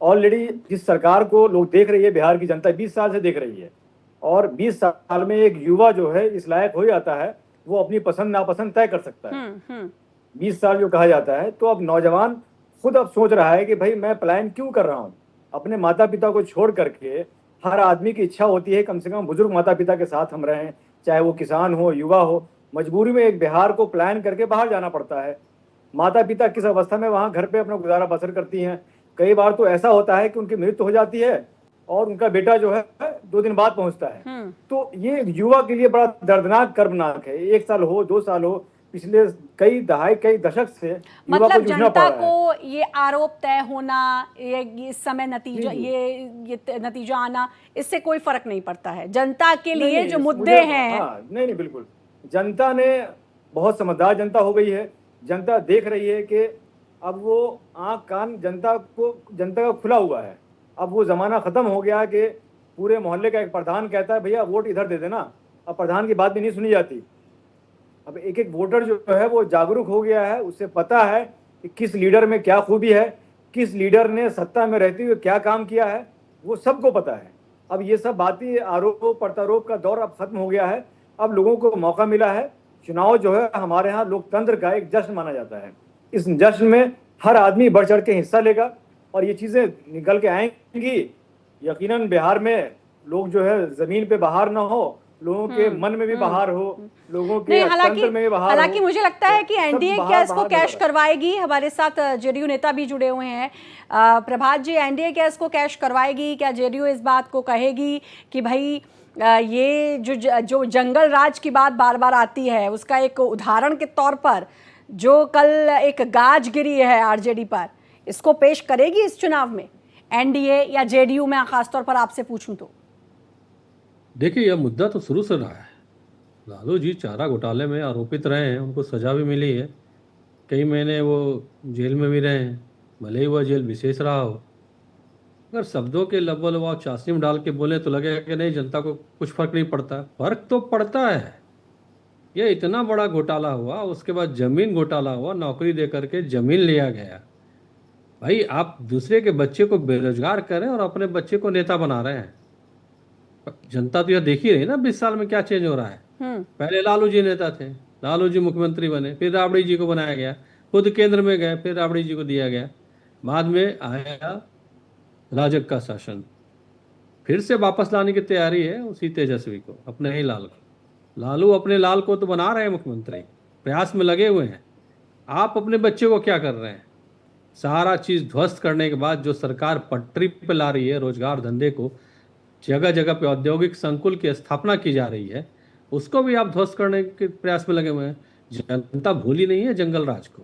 I: ऑलरेडी जिस सरकार को लोग देख रही है, बिहार की जनता 20 साल से देख रही है, और 20 साल में एक युवा जो है इस लायक हो जाता है, वो अपनी पसंद नापसंद तय कर सकता है। 20 साल जो कहा जाता है, तो अब नौजवान खुद अब सोच रहा है कि भाई मैं पलायन क्यों कर रहा हूँ, अपने माता पिता को छोड़ करके। हर आदमी की इच्छा होती है कम से कम बुजुर्ग माता पिता के साथ हम रहें, चाहे वो किसान हो, युवा हो। मजबूरी में एक बिहार को प्लान करके बाहर जाना पड़ता है। माता पिता किस अवस्था में वहाँ घर पे अपना गुजारा बसर करती हैं। कई बार तो ऐसा होता है कि उनकी मृत्यु हो जाती है और उनका बेटा जो है 2 दिन बाद पहुंचता है। तो ये युवा के लिए बड़ा दर्दनाक कर्मनाक है। 1 साल हो, 2 साल हो, पिछले कई दशक से
A: मतलब जनता को ये आरोप तय होना, ये समय नतीजा, ये नतीजा आना, इससे कोई फर्क नहीं पड़ता है जनता के लिए जो मुद्दे हैं।
I: नहीं, बिल्कुल। जनता ने बहुत समझदार जनता हो गई है। जनता देख रही है कि अब वो आंख कान जनता का खुला हुआ है। अब वो ज़माना ख़त्म हो गया कि पूरे मोहल्ले का एक प्रधान कहता है भैया वोट इधर दे देना, अब प्रधान की बात भी नहीं सुनी जाती। अब एक एक वोटर जो है वो जागरूक हो गया है, उसे पता है कि किस लीडर में क्या खूबी है, किस लीडर ने सत्ता में रहते हुए क्या काम किया है, वो सबको पता है। अब ये सब बातें आरोप प्रत्यारोप का दौर अब खत्म हो गया है। अब लोगों को मौका मिला है। चुनाव जो है हमारे यहाँ लोकतंत्र का एक जश्न माना जाता है। इस जश्न में हर आदमी बढ़ चढ़ के हिस्सा लेगा और ये चीज़ें निकल के आएंगी। यकीनन बिहार में लोग जो है जमीन पे बाहर ना हो, लोगों के मन में भी बाहर हो, लोगों के तंत्र में भी बाहर हो।
A: हालांकि मुझे लगता है कि
I: सब
A: एनडीए
I: बाहर
A: क्या इसको
I: बाहर
A: कैश
I: बाहर।
A: करवाएगी। हमारे साथ जेडीयू नेता भी जुड़े हुए हैं। प्रभात जी, एनडीए क्या इसको कैश करवाएगी? क्या जेडीयू इस बात को कहेगी कि भाई ये जो जंगल राज की बात बार बार आती है, उसका एक उदाहरण के तौर पर जो कल एक गाज गिरी है आरजेडी पर, इसको पेश करेगी इस चुनाव में एनडीए या जेडीयू में? खासतौर पर आपसे पूछूं तो
E: देखिए, यह मुद्दा तो शुरू से रहा है। लालू जी चारा घोटाले में आरोपित रहे हैं, उनको सजा भी मिली है, कई महीने वो जेल में भी रहे हैं, भले ही वह जेल विशेष रहा हो। अगर शब्दों के लबो चाशनी में डाल के बोले तो लगेगा कि नहीं, जनता को कुछ फर्क नहीं पड़ता। फर्क तो पड़ता है। यह इतना बड़ा घोटाला हुआ, उसके बाद जमीन घोटाला हुआ, नौकरी दे करके जमीन लिया गया। भाई, आप दूसरे के बच्चे को बेरोजगार करें और अपने बच्चे को नेता बना रहे हैं। जनता तो यह देख ही रही ना 20 साल में क्या चेंज हो रहा है। पहले लालू जी नेता थे, लालू जी मुख्यमंत्री बने, फिर राबड़ी जी को बनाया गया, खुद केंद्र में गए, फिर राबड़ी जी को दिया गया, बाद में आया राजग का शासन, फिर से वापस लाने की तैयारी है उसी तेजस्वी को, अपने ही लाल को। लालू अपने लाल को तो बना रहे हैं मुख्यमंत्री, प्रयास में लगे हुए हैं। आप अपने बच्चे को क्या कर रहे हैं? सारा चीज ध्वस्त करने के बाद जो सरकार पटरी पे ला रही है, रोजगार धंधे को, जगह जगह पे औद्योगिक संकुल की स्थापना की जा रही है, उसको भी आप ध्वस्त करने के प्रयास में लगे हुए हैं। जनता भूली नहीं है जंगल राज को,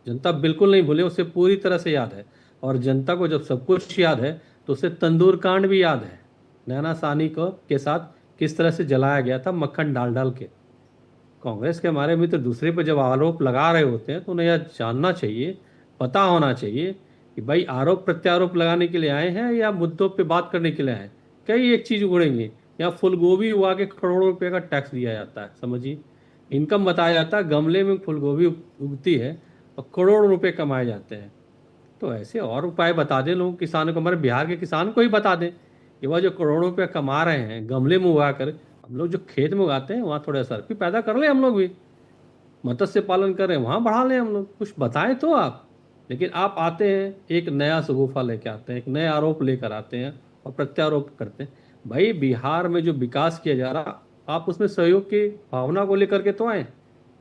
E: जनता बिल्कुल नहीं भूले, उसे पूरी तरह से याद है। और जनता को जब सब कुछ याद है तो उसे तंदूर कांड भी याद है, नैना सानी को के साथ किस तरह से जलाया गया था मक्खन डाल डाल के। कांग्रेस के हमारे मित्र दूसरे पर जब आरोप लगा रहे होते हैं तो उन्हें यह जानना चाहिए, पता होना चाहिए कि भाई आरोप प्रत्यारोप लगाने के लिए आए हैं या मुद्दों पे बात करने के लिए आए हैं। कई एक चीज उगड़ेंगे, यहाँ फूलगोभी उगा के करोड़ों रुपए का टैक्स दिया जाता है, समझिए, इनकम बताया जाता है, गमले में फूलगोभी उगती है और करोड़ों रुपए कमाए जाते हैं। तो ऐसे और उपाय बता दें लोग, किसानों को, हमारे बिहार के किसान को ही बता दें कि वह जो करोड़ों रुपये कमा रहे हैं गमले में उगा कर, हम लोग जो खेत में उगाते हैं वहाँ थोड़ा असर भी पैदा कर लें, हम लोग भी मत्स्य पालन करें, वहाँ बढ़ा लें हम लोग, कुछ बताएं तो आप। लेकिन आप आते हैं एक नया शगुफा लेके आते हैं, एक नए आरोप लेकर आते हैं और प्रत्यारोप करते हैं। भाई, बिहार में जो विकास किया जा रहा, आप उसमें सहयोग की भावना को लेकर के तो आए।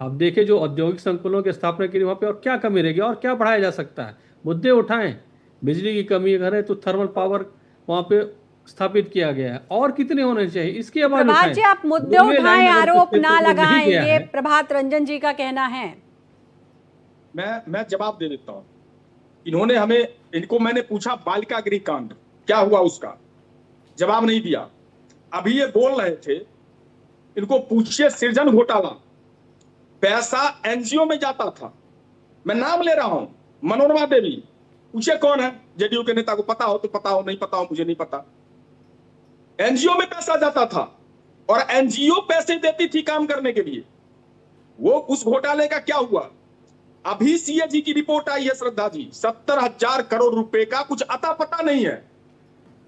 E: आप देखें जो औद्योगिक संकुलों की स्थापना के लिए वहाँ पे और क्या कमी रहेगी और क्या बढ़ाया जा सकता है, मुद्दे उठाएं। बिजली की कमी अगर है तो थर्मल पावर वहाँ पे स्थापित किया गया है, और कितने होने चाहिए, इसकी आवाज
A: प्रभात
E: उठाएं।
A: जी, आप मुद्दे
E: रेलवे
A: उठाएं,
E: लाइन अगर
A: आरोप
E: कुछ
A: ना
E: क्षेत्रों में नहीं
A: लगाएं,
E: गया
A: ये
E: है,
A: प्रभात रंजन जी का कहना है।
F: मैं जवाब दे देता हूं। इन्होंने हमें, इनको मैंने पूछा बालिका गृह कांड क्या हुआ, उसका जवाब नहीं दिया। अभी ये बोल रहे थे, इनको पूछिए सृजन घोटाला, पैसा एनजीओ में जाता था, मैं नाम ले रहा हूं, मनोरमा देवी, पूछे कौन है जेडीयू के नेता को, पता हो तो पता हो, नहीं पता हो मुझे नहीं पता। एनजीओ में पैसा जाता था और एनजीओ पैसे देती थी काम करने के लिए। वो उस घोटाले का क्या हुआ? अभी सीएजी की रिपोर्ट आई है श्रद्धा जी, 70,000 करोड़ रुपए का कुछ अता पता नहीं है।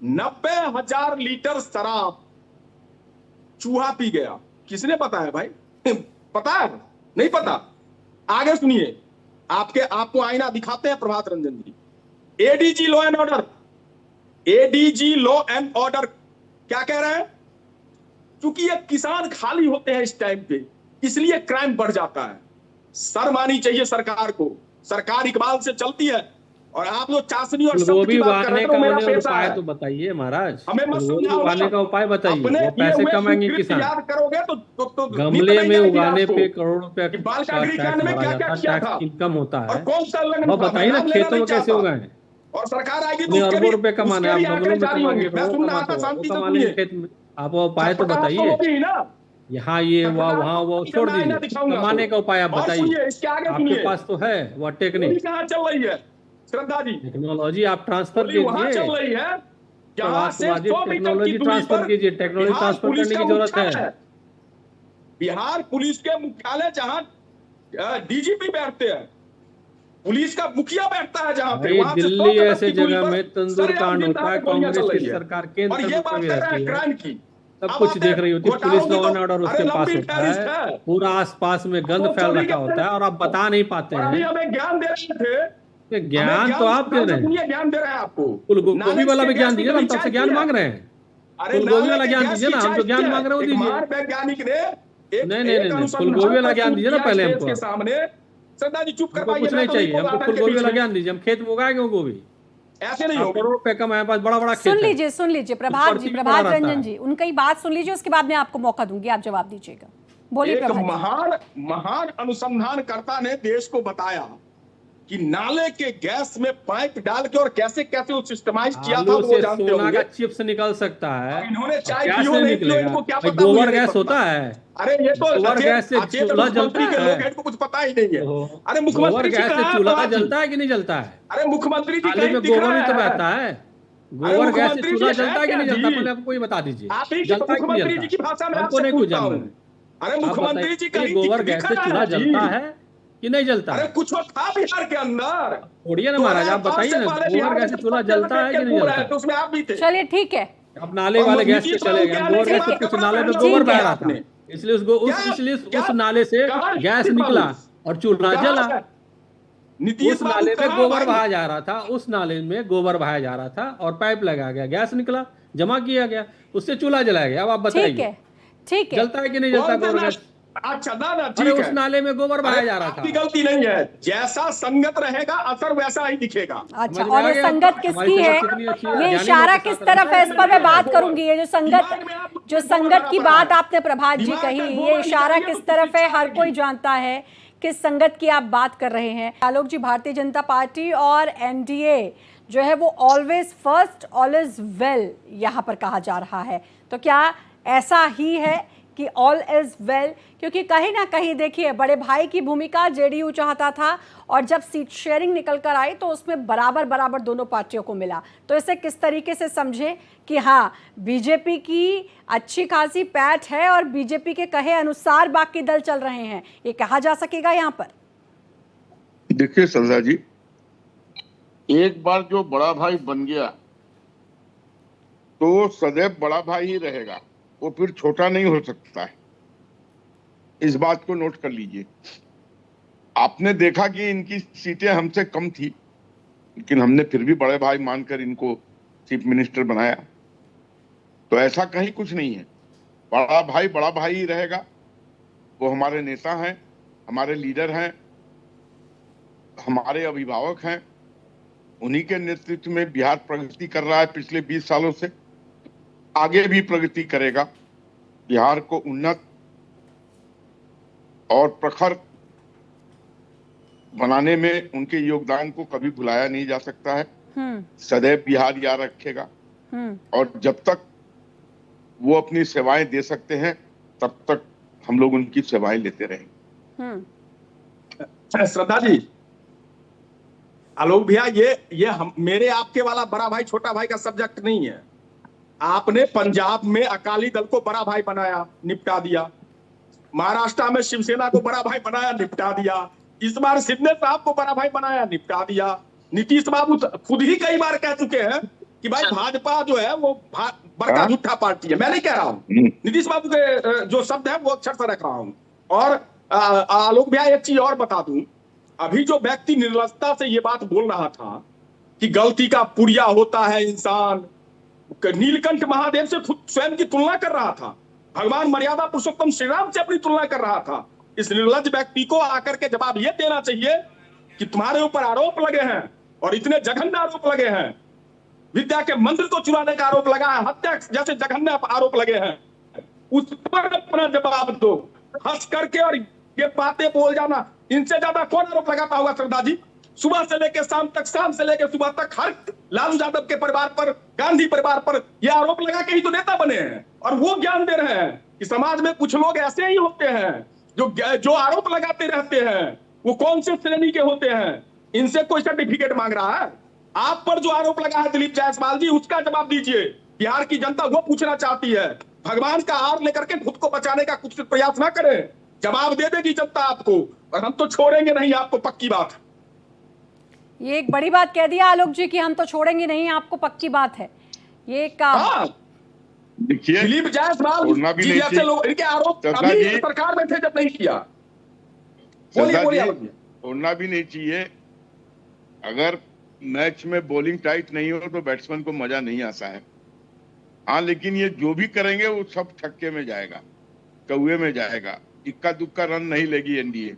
F: 90,000 लीटर शराब चूहा पी गया, किसने बताया भाई? पता है? नहीं पता। आगे सुनिए, आपको आईना दिखाते हैं Prabhat Ranjan ji. ADG law and order, ADG law and order क्या कह रहे हैं? क्योंकि ये किसान खाली होते हैं इस टाइम पे, इसलिए क्राइम बढ़ जाता है। शर्म आनी चाहिए सरकार को, सरकार इकबाल से चलती है और आप लोग चाशनी और शब्द की बात कर रहे हो। मेरा पैसा
E: उपाय
F: है,
E: तो बताइए महाराज,
F: हमें मत समझाओ।
E: उगाने का उपाय बताइए,
F: अपने
E: वो पैसे कमाएंगे किसान।
F: याद करोगे तो
E: गमले में उगाने पे करोड़ रुपया
F: कि बालिका गृह कांड में क्या क्या किया था,
E: इनकम होता
F: और
E: है।
F: कौन सा लगन
E: वो बताइए ना, खेतों में कैसे उगाए,
F: और सरकार आएगी
E: उन्हें
F: तो
E: अरबों रुपए कमाने, आप गमलों में कमाएंगे,
F: मैं सुनना आता, शांति से सुनिए।
E: आप वो उपाय तो बताइए। यहाँ ये हुआ वहाँ वो छोड़ दीजिए, कमाने का उपाय आप बताइए।
F: इसके आगे
E: आपके पास तो है वो टेक्निक,
F: कहाँ चल रही है श्रद्धा जी?
E: टेक्नोलॉजी आप ट्रांसफर
F: वहाँ
E: कीजिए।
F: चल रही है
E: तो बात को आगे टेक्नोलॉजी ट्रांसफर कीजिए, टेक्नोलॉजी ट्रांसफर करने की जरूरत है।
F: बिहार पुलिस के मुख्यालय जहाँ डीजीपी बैठते हैं, पुलिस का मुखिया बैठता है जहाँ पे,
E: भाई
F: वहाँ से 100
E: दिल्ली
F: मीटर
E: ऐसे
F: की दूरी
E: जगह
F: पर
E: में तंदूर
F: सरेआम
E: कांड होता है,
F: जिंदा गोलियां
E: कांग्रेस
F: चल
E: की
F: रही है।
E: सरकार
F: और
E: केंद्र
F: ये
E: में
F: बात
E: भी
F: कर रहे
E: रहती
F: हैं
E: है,
F: क्राइम की,
E: सब
F: अब
E: कुछ
F: आते
E: देख
F: हैं
E: रही होती है, पुलिस
F: घोटालों
E: लॉ
F: की
E: एंड ऑर्डर
F: तो,
E: उसके
F: अरे
E: पास
F: लंबी
E: होता
F: फहरिस्त
E: है,
F: है।
E: पूरा आसपास में गंद फैल रखा होता है और आप बता नहीं पाते
F: और अभी
E: हैं।
F: हमें ज्ञान दे रहे थे,
E: ये ज्ञान तो आप दे रहे हैं,
F: ज्ञान दे रहे हैं आपको।
E: फूलगोभी वाला भी ज्ञान दीजिए ना, हम तब से ज्ञान मांग रहे हैं। फूलगोभी वाला ज्ञान दीजिए ना, हम तो ज्ञान मांग रहे हो दीजिए।
F: वैज्ञानिक ने
E: नहीं, फूलगोभी वाला ज्ञान दीजिए ना पहले हमको।
F: के सामने। श्रद्धा जी चुप
E: हमको
F: करवाइए,
E: कुछ नहीं चाहिए, हमको फूलगोभी वाला
F: पीछे।
E: ज्ञान दीजिए, हम खेत में उगाएंगे वो गोभी।
F: ऐसे नहीं
E: आप
F: होगा।
E: करोड़ रुपए का हमारे पास बड़ा बड़ा
A: सुन
E: खेत है।
A: लीजिए प्रभात
E: ऊपर
A: जी,
E: से भी
A: प्रभात
E: बड़ा रहता
A: रंजन
E: है।
A: जी, उनकी बात सुन लीजिए, उसके बाद मैं आपको मौका दूंगी, आप जवाब दीजिएगा। बोलिए
F: एक
A: प्रभात जी।
F: महान अनुसंधानकर्ता ने देश को बताया कि नाले के गैस में पाइप डाल के और कैसे कैसे वो सिस्टमाइज किया था,
E: आलू
F: वो
E: से
F: जानते
E: सोना
F: होंगे।
E: का चिप्स निकल सकता है,
F: इन्होंने चाय
E: गैस
F: पियो
E: नहीं
F: नहीं पियो,
E: निकलेगा।
F: इनको क्या
E: भाई
F: पता, मुझे
E: गोबर
F: नहीं
E: गैस
F: पता।
E: होता है,
F: अरे ये तो
E: गोबर गैस से
F: अचेत
E: चूल्हा
F: मुख्यमंत्री
E: जलता
F: के
E: है।
F: लोग हैं, इनको कुछ पता ही नहीं है। अरे
E: गोबर
F: मुख्यमंत्री जी
E: गैस से
F: कहाँ है
E: चूल्हा
F: प्रभात जी?
E: जलता है कि नहीं जलता है?
F: अरे मुख्यमंत्री जी
E: थाली
F: कहीं
E: में
F: दिख
E: गोबर
F: रहा
E: भी तो
F: है?
E: बहता है।
F: अरे
E: गोबर गैस से
F: मुख्यमंत्री
E: चूल्हा
F: जी
E: जलता है कि
F: है
E: नहीं
F: क्या
E: जलता?
F: जी?
E: पहले आपको ये बता दीजिए,
F: आप ही
E: जलता है कि नहीं
F: मुख्यमंत्री जी की
E: जलता?
F: भाषा में
E: हमको
F: आपसे
E: नहीं कुछ
F: पूछता
E: जानना
F: हूँ।
E: है।
F: अरे
E: आप
F: मुख्यमंत्री जी
E: बताइए,
F: कहीं
E: गोबर
F: दिख
E: गैस से
F: रहा
E: चूल्हा
F: है जी?
E: जलता है कि नहीं जलता
F: अरे
E: है?
F: कुछ था बिहार के अंदर,
E: छोड़िए ना महाराज, आप बताइए ना, गोबर गैस से चूल्हा जलता है कि नहीं जलता है?
F: तो उसमें आप भी थे।
A: चलिए ठीक है,
E: अब नाले वाले गैस पे चले गए, गोबर गैस से कुछ नाले में गोबर बह रहा था, इसलिए उस नाले से गैस निकला और चूल्हा जला। उस नाले में गोबर बहाया जा रहा था, उस नाले में गोबर बहाया जा रहा था और पाइप लगाया गया, गैस निकला, जमा किया गया, उससे चूल्हा जलाया गया। अब आप बताइए,
A: ठीक है,
E: जलता है कि नहीं जलता गोबर गैस?
F: अच्छा ना
E: अरे
F: ठीक
E: उस
F: है,
E: नाले में गोबर बहाया जा रहा
F: आपकी
E: था।
F: गलती नहीं है, जैसा संगत रहेगा असर वैसा ही दिखेगा।
A: अच्छा,
E: समझ में
A: और
E: आ
A: ये
E: गया
A: संगत
E: आपको?
A: किसकी
E: हमारी
A: है,
E: संगत कितनी अच्छी है,
A: ये
E: ज्ञानी
A: इशारा
E: लोग के
A: किस
E: साथ
A: तरफ है, इस पर मैं बात करूंगी। ये जो संगत की बात आपने प्रभात जी
F: दिमाग का
A: कही,
F: गोबर
A: ये इशारा
F: निकालिए
A: किस
F: तो
A: तरफ है,
F: पीछे
A: हर
F: आएगी।
A: कोई जानता है किस संगत की आप बात कर रहे हैं। आलोक जी, भारतीय जनता पार्टी और एनडीए जो है वो always first, all is well यहाँ पर कहा जा रहा है, तो क्या ऐसा ही है कि ऑल इज वेल? क्योंकि कहीं ना कहीं देखिए, बड़े भाई की भूमिका जेडीयू चाहता था और जब सीट शेयरिंग निकल कर आई तो उसमें बराबर बराबर दोनों पार्टियों को मिला। तो इसे किस तरीके से समझे कि हाँ, बीजेपी की अच्छी खासी पैठ है और बीजेपी के कहे अनुसार बाकी दल चल रहे हैं, ये कहा जा सकेगा यहाँ पर?
H: देखिए संध्या जी, एक बार जो बड़ा भाई बन गया तो सदैव बड़ा भाई ही रहेगा, वो फिर छोटा नहीं हो सकता है। इस बात को नोट कर लीजिए। आपने देखा कि इनकी सीटें हमसे कम थी, लेकिन हमने फिर भी बड़े भाई मानकर इनको चीफ मिनिस्टर बनाया। तो ऐसा कहीं कुछ नहीं है, बड़ा भाई ही रहेगा। वो हमारे नेता हैं, हमारे लीडर हैं, हमारे अभिभावक हैं। उन्हीं के नेतृत्व में बिहार प्रगति कर रहा है पिछले 20 सालों से, आगे भी प्रगति करेगा। बिहार को उन्नत और प्रखर बनाने में उनके योगदान को कभी भुलाया नहीं जा सकता है। सदैव बिहार याद रखेगा और जब तक वो अपनी सेवाएं दे सकते हैं तब तक हम लोग उनकी सेवाएं लेते रहेंगे।
F: श्रद्धा जी, आलोक भैया, ये मेरे आपके वाला बड़ा भाई छोटा भाई का सब्जेक्ट नहीं है। आपने पंजाब में अकाली दल को बड़ा भाई बनाया, निपटा दिया। महाराष्ट्र में शिवसेना को बड़ा भाई बनाया, निपटा दिया। इस बार शिंदे साहब को बड़ा भाई बनाया, निपटा दिया। नीतीश बाबू खुद ही कई बार कह चुके हैं कि भाई भाजपा जो है वो बड़का झूठा पार्टी है। मैं नहीं कह रहा हूँ, नीतीश बाबू के जो शब्द है वो अक्षर से रख रहा हूँ। और आलोक भैया, एक चीज और बता दूं, अभी जो व्यक्ति निर्लजता से ये बात बोल रहा था कि गलती का पुड़िया होता है इंसान, नीलकंठ महादेव से खुद स्वयं की तुलना कर रहा था, भगवान मर्यादा पुरुषोत्तम श्री राम से अपनी तुलना कर रहा था। इस निर्लज व्यक्ति को आकर के जवाब ये देना चाहिए कि तुम्हारे ऊपर आरोप लगे हैं और इतने जघन्य आरोप लगे हैं, विद्या के मंत्र को चुराने का आरोप लगा है, हत्या जैसे जघन्य आरोप लगे हैं, उस पर अपना जवाब दो। हंस करके और ये बातें बोल जाना, इनसे ज्यादा कौन आरोप लगाता होगा श्रद्धा जी? सुबह से लेकर शाम तक, शाम से लेकर सुबह तक हर लालू यादव के परिवार पर, गांधी परिवार पर ये आरोप लगा के ही तो नेता बने हैं। और वो ज्ञान दे रहे हैं कि कि समाज में कुछ लोग ऐसे ही होते हैं जो आरोप लगाते रहते हैं। वो कौन से श्रेणी के होते हैं? इनसे कोई सर्टिफिकेट मांग रहा है? आप पर जो आरोप लगा है दिलीप जायसवाल जी, उसका जवाब दीजिए। बिहार की जनता वो पूछना चाहती है। भगवान का हार लेकर के खुद को बचाने का कुछ प्रयास ना करें, जवाब दे देगी जनता आपको, और हम तो छोड़ेंगे नहीं आपको, पक्की बात।
A: ये एक बड़ी बात कह दिया आलोक जी कि हम तो छोड़ेंगे नहीं आपको, पक्की बात है ये काम।
H: देखिए,
F: दिलीप जायसवाल जी जैसे लोग, इनके आरोप अभी सरकार में थे जब नहीं किया। बोलिए।
H: छोड़ना भी नहीं चाहिए। अगर मैच में बॉलिंग टाइट नहीं हो तो बैट्समैन को मजा नहीं आता है। हाँ, लेकिन ये जो भी करेंगे वो सब छक्के में जाएगा, कौए में जाएगा, इक्का दुक्का रन नहीं लेगी एनडीए।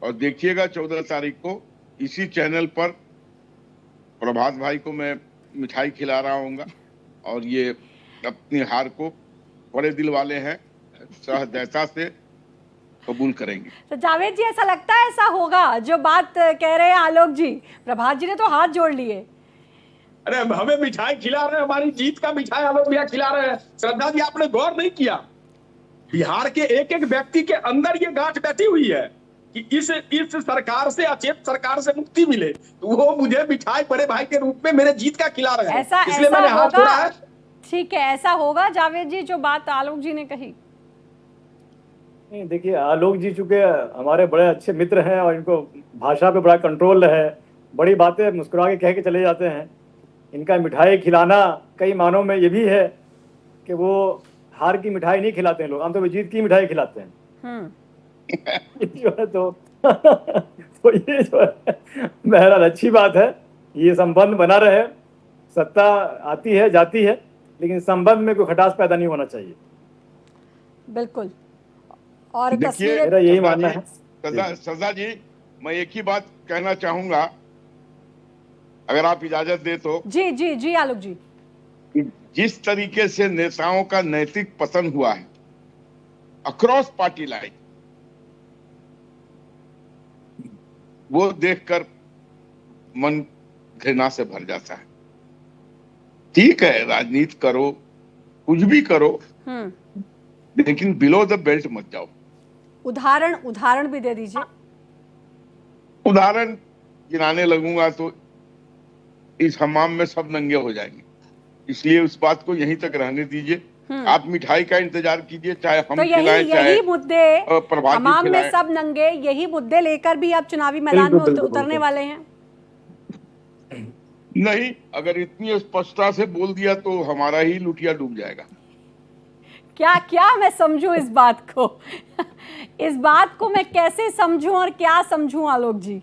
H: और देखिएगा 14 तारीख को इसी चैनल पर प्रभात भाई को मैं मिठाई खिला रहा हूँगा, और ये अपनी हार को बड़े दिल वाले हैं, सहृदयता से कबूल करेंगे।
A: तो जावेद जी, ऐसा लगता है ऐसा होगा जो बात कह रहे हैं आलोक जी? प्रभात जी ने तो हाथ जोड़ लिए।
F: अरे हमें मिठाई खिला रहे हैं, हमारी जीत का मिठाई आलोक भैया खिला रहे हैं। श्रद्धा जी, आपने गौर नहीं किया, बिहार के एक एक व्यक्ति के अंदर ये गांठ बैठी हुई है कि इस सरकार से, अचेत सरकार से मुक्ति मिले, तो वो मुझे मिठाई बड़े भाई के रूप में मेरे जीत का खिला रहे हैं, इसलिए मैंने हाथ जोड़ा है।
A: ठीक है, ऐसा होगा जावेद जी जो बात आलोक जी ने कही?
I: नहीं, देखिए, आलोक जी चूंकि हमारे बड़े अच्छे मित्र हैं और इनको भाषा पे बड़ा कंट्रोल है, बड़ी बातें मुस्कुरा के कह के चले जाते हैं। इनका मिठाई खिलाना कई मानों में ये भी है कि वो हार की मिठाई नहीं खिलाते हैं लोग, हम तो जीत की मिठाई खिलाते हैं। जो है तो ये जो है बहरहाल अच्छी बात है, ये संबंध बना रहे। सत्ता आती है जाती है, लेकिन संबंध में कोई खटास पैदा नहीं होना चाहिए।
A: बिल्कुल। और
H: देखिए,
I: मेरा यही मानना है।
H: सजा जी, मैं एक ही बात कहना चाहूंगा, अगर आप इजाजत दे तो।
A: जी जी जी आलोक जी।
H: जिस तरीके से नेताओं का नैतिक पतन हुआ है अक्रॉस पार्टी लाइन, वो देखकर मन घृणा से भर जाता है। ठीक है, राजनीति करो, कुछ भी करो, लेकिन बिलो द बेल्ट मत जाओ।
A: उदाहरण भी दे दीजिए।
H: उदाहरण गिनाने लगूंगा तो इस हमाम में सब नंगे हो जाएंगे, इसलिए उस बात को यहीं तक रहने दीजिए। आप मिठाई का इंतजार कीजिए, चाहे हम
A: तो यही मुद्दे हमाम में सब नंगे, यही मुद्दे लेकर भी आप चुनावी मैदान में उतरने वाले हैं?
H: नहीं, अगर इतनी स्पष्टता से बोल दिया तो हमारा ही लुटिया डूब जाएगा।
A: क्या मैं समझूं इस बात को? इस बात को मैं कैसे समझूं और क्या समझूं आलोक जी?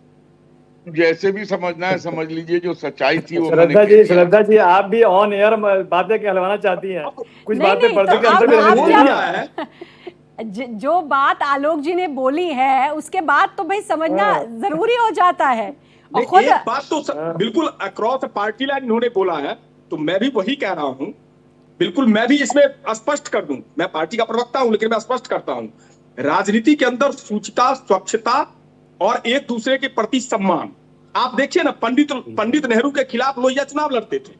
H: जैसे भी समझना है समझ लीजिए, जो सच्चाई थी वो।
I: श्रद्धा जी, आप भी ऑन एयर बातें कहलवाना चाहती हैं, कुछ बातें पर्दे के अंदर
A: जो बात आलोक जी ने बोली है उसके बाद तो भाई समझना जरूरी हो जाता है।
F: और खुद एक बात तो बिल्कुल अक्रॉस पार्टी लाइन इन्होंने बोला है, तो मैं भी वही कह रहा हूँ। बिल्कुल, मैं भी इसमें स्पष्ट कर दूं, मैं पार्टी का प्रवक्ता हूं, लेकिन मैं स्पष्ट करता हूं, राजनीति के अंदर शुचिता, स्वच्छता और एक दूसरे के प्रति सम्मान। आप देखिए ना, पंडित नेहरू के खिलाफ लोहिया चुनाव लड़ते थे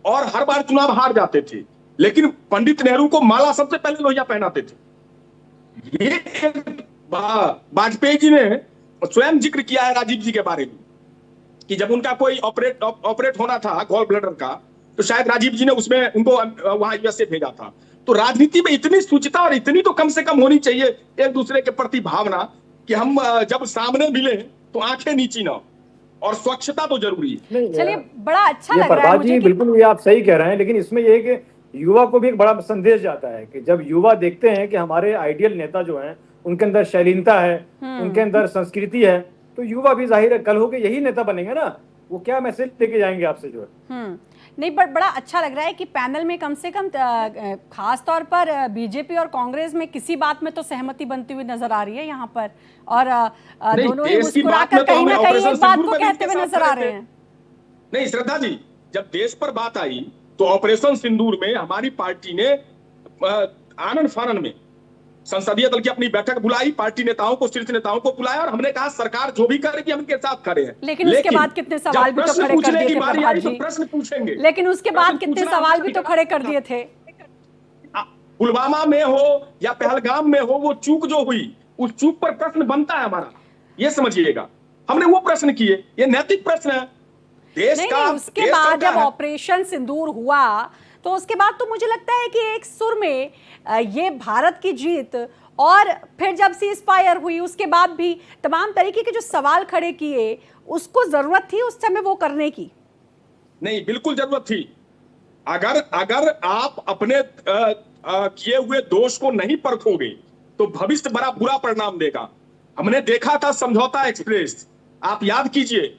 F: और हर बार चुनाव हार जाते थे, लेकिन पंडित नेहरू को माला सबसे पहले लोहिया पहनाते थे। ये वाजपेयी जी ने स्वयं जिक्र किया है राजीव जी के बारे में कि जब उनका कोई ऑपरेट होना था गॉल ब्लैडर का, तो शायद राजीव जी ने उसमें उनको वहां यूएसए भेजा था। तो राजनीति में इतनी शुचिता और इतनी तो कम से कम होनी चाहिए एक दूसरे के प्रति भावना कि हम जब सामने मिले तो आंखें नीची ना, और स्वच्छता तो जरूरी है।
A: चलिए, बड़ा अच्छा लग रहा है मुझे।
I: बिल्कुल, ये आप सही कह रहे हैं, लेकिन इसमें ये कि युवा को भी एक बड़ा संदेश जाता है कि जब युवा देखते हैं कि हमारे आइडियल नेता जो हैं उनके अंदर शालीनता है, उनके अंदर संस्कृति है, तो युवा भी जाहिर है कल होके यही नेता बनेंगे ना। वो क्या मैसेज लेके जाएंगे आपसे जो है।
A: नहीं, बड़ा अच्छा लग रहा है कि पैनल में कम से कम खास तौर पर बीजेपी और कांग्रेस में किसी बात में तो सहमति बनती हुई नजर आ रही है यहाँ पर, और दोनों ही मुस्कुराकर कहीं ना कहीं एक बात को कहते हुए नजर आ रहे हैं।
F: नहीं श्रद्धा जी, जब देश पर बात आई तो ऑपरेशन सिंदूर में हमारी पार्टी ने आनंद फानन में संसदीय दल की अपनी बैठक बुलाई, पार्टी नेताओं को, शीर्ष नेताओं को बुलाया, और हमने कहा सरकार जो भी करेगी हम इनके साथ खड़े हैं।
A: लेकिन उसके बाद कितने सवाल भी तो खड़े कर दिए थे प्रभात जी।
F: प्रश्न पूछेंगे,
A: लेकिन उसके बाद कितने सवाल भी तो खड़े कर दिए थे।
F: पुलवामा में हो या पहलगाम में हो, वो चूक जो हुई, उस चूक पर प्रश्न बनता है हमारा, ये समझिएगा। हमने वो प्रश्न किए, ये नैतिक प्रश्न है देश
A: नहीं,
F: का।
A: नहीं, उसके बाद जब ऑपरेशन सिंदूर हुआ तो उसके बाद तो मुझे लगता है कि एक सुर में ये भारत की जीत, और फिर जब सीज फायर हुई उसके बाद भी तमाम तरीके के जो सवाल खड़े किए, उसको जरूरत थी उस समय वो करने की?
F: नहीं, बिल्कुल जरूरत थी। अगर आप अपने किए हुए दोष को नहीं परखोगे तो भविष्य बड़ा बुरा परिणाम देगा। हमने देखा था समझौता एक्सप्रेस, आप याद कीजिए,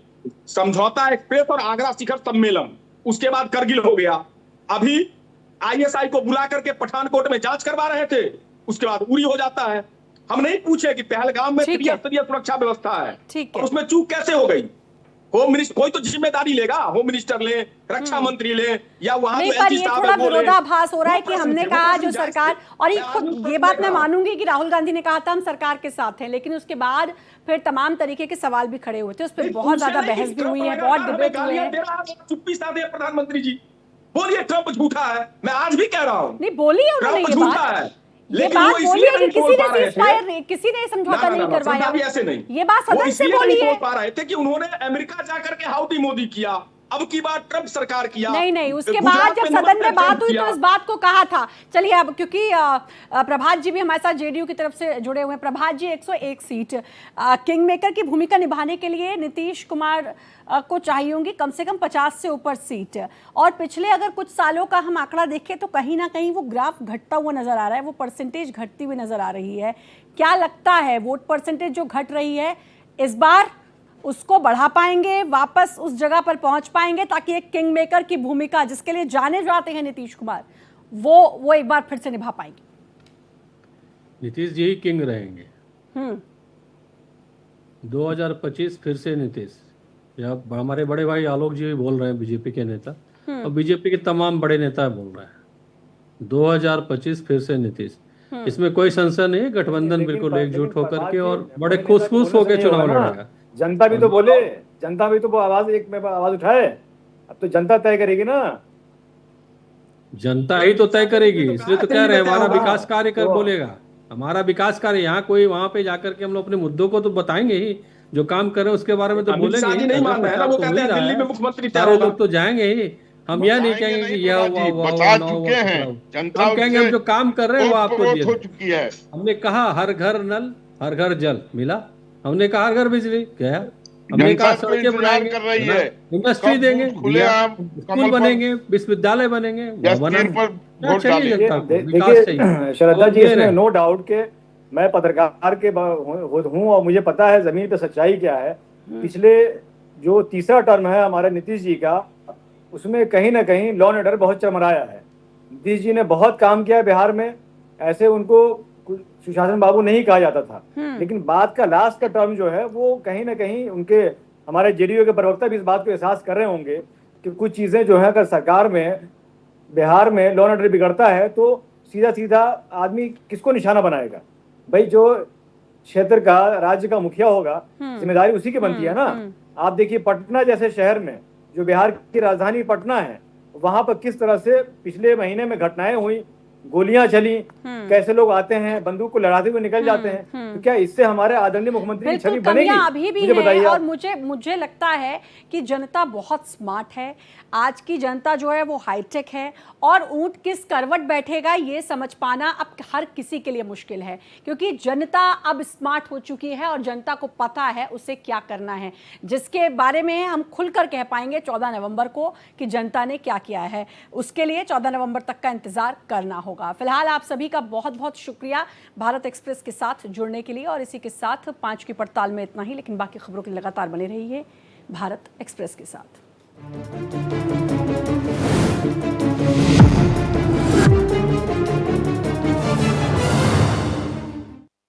F: समझौता एक्सप्रेस और आगरा शिखर सम्मेलन, उसके बाद करगिल हो गया। अभी आईएसआई को बुला करके पठानकोट में जांच करवा रहे थे, उसके बाद उरी हो जाता है। हम नहीं पूछे कि पहलगाम में त्रिस्तरीय सुरक्षा व्यवस्था है और उसमें चूक कैसे हो गई। होम मिनिस्टर कोई तो जिम्मेदारी लेगा, होम मिनिस्टर ले, रक्षा मंत्री ले, या वहां
A: नहीं, पर ये थोड़ा विरोधाभास हो रहा है कि हमने कहा जो सरकार, और ये खुद ये बात मैं मानूंगी कि राहुल गांधी ने कहा था हम सरकार के साथ हैं, लेकिन उसके बाद फिर तमाम तरीके के सवाल भी खड़े हुए थे, उस पर बहुत ज्यादा बहस भी हुई है, बहुत डिबेट हुए हैं।
F: चुप्पी साधे प्रधानमंत्री जी, बोलिए ट्रंप झूठा है, मैं आज भी कह रहा हूँ।
A: नहीं, बोली उन्होंने ये बात, ये बात बोली है कि किसी ने समझौता नहीं करवाया,
F: ऐसे नहीं,
A: ये बात सदन से बोली है।
F: पा रहे थे कि उन्होंने अमेरिका जाकर के हाउडी मोदी किया, अब की बात ट्रंप सरकार किया।
A: नहीं, उसके बाद जब सदन में बात हुई तो इस बात को कहा था। चलिए अब, क्योंकि प्रभात जी भी हमारे साथ जेडीयू की तरफ से जुड़े हुए हैं। प्रभात जी, 101 सीट किंग मेकर की भूमिका निभाने के लिए नीतीश कुमार को चाहिए होंगी कम से कम 50 से ऊपर सीट, और पिछले अगर कुछ सालों का हम आंकड़ा देखें तो कहीं ना कहीं वो ग्राफ घटता हुआ नजर आ रहा है, वो परसेंटेज घटती हुई नजर आ रही है। क्या लगता है, वोट परसेंटेज जो घट रही है इस बार उसको बढ़ा पाएंगे, वापस उस जगह पर पहुंच पाएंगे ताकि एक किंग मेकर की भूमिका जिसके लिए जाने जाते हैं नीतीश कुमार, वो एक बार फिर से निभा पाएंगे?
E: नीतीश जी ही किंग रहेंगे। 2025 फिर से नीतीश, या हमारे बड़े भाई आलोक जी भी बोल रहे हैं, बीजेपी के नेता, और बीजेपी के तमाम बड़े नेता बोल रहे हैं 2025 फिर से नीतीश। इसमें कोई संशय नहीं, गठबंधन बिल्कुल एकजुट होकर के और बड़े खुश होकर चुनाव लड़ेगा।
I: जनता भी तो बोले, जनता भी तो आवाज उठाए, अब तो जनता तय करेगी ना।
E: जनता ही तो तय करेगी, इसलिए तो कह रहे हैं हमारा विकास कार्य कर बोलेगा, हमारा विकास कार्य। यहाँ कोई वहां पे जाकर के हम लोग अपने मुद्दों को तो बताएंगे ही, जो काम कर रहे हैं उसके बारे में तो बोलेंगे ही।
F: नहीं मान रहे हैं ना, वो कहते हैं दिल्ली में मुख्यमंत्री
E: सारे लोग तो जाएंगे ही। हम यह नहीं कहेंगे कि यह हम कहेंगे हम जो काम कर रहे हैं वो आपको दिया। हमने कहा हर घर नल हर घर जल मिला, हमने कहा हर घर बिजली गया, हमने कहा सड़कें बनाएंगे, इंडस्ट्री देंगे, स्कूल बनेंगे, विश्वविद्यालय बनेंगे,
I: देखिए श्रद्धा जी, इसमें नो डाउट के मैं पत्रकार के हूँ और मुझे पता है जमीन पे सच्चाई क्या है। पिछले जो तीसरा टर्म है हमारे नीतीश जी का, उसमें कहीं ना कहीं लॉ एंड ऑर्डर बहुत चरमराया है। नीतीश जी ने बहुत काम किया बिहार में, ऐसे उनको सुशासन बाबू नहीं कहा जाता था, लेकिन बाद का लास्ट का टर्म जो है वो कहीं ना कहीं उनके, हमारे जेडीयू के प्रवक्ता भी इस बात को एहसास कर रहे होंगे कि कुछ चीजें जो है अगर सरकार में बिहार में लॉ एंड ऑर्डर बिगड़ता है तो सीधा सीधा आदमी किसको निशाना बनाएगा? भाई जो क्षेत्र का, राज्य का मुखिया होगा, जिम्मेदारी उसी की बनती है ना। आप देखिए पटना जैसे शहर में, जो बिहार की राजधानी पटना है, वहां पर किस तरह से पिछले महीने में घटनाएं हुई, गोलियां चली, कैसे लोग आते हैं बंदूक को लड़ाते हुए निकल जाते हैं। तो क्या इससे हमारे आदरणीय मुख्यमंत्री की छवि बनेगी?
A: अभी भी है, और मुझे लगता है कि जनता बहुत स्मार्ट है। आज की जनता जो है वो हाईटेक है, और ऊंट किस करवट बैठेगा ये समझ पाना अब हर किसी के लिए मुश्किल है, क्योंकि जनता अब स्मार्ट हो चुकी है और जनता को पता है उसे क्या करना है, जिसके बारे में हम खुलकर कह पाएंगे 14 नवंबर को कि जनता ने क्या किया है। उसके लिए 14 नवंबर तक का इंतजार करना होगा। फिलहाल आप सभी का बहुत बहुत शुक्रिया भारत एक्सप्रेस के साथ जुड़ने के लिए, और इसी के साथ 5 की पड़ताल में इतना ही, लेकिन बाकी खबरों के लिए लगातार बने रहिए भारत एक्सप्रेस के साथ।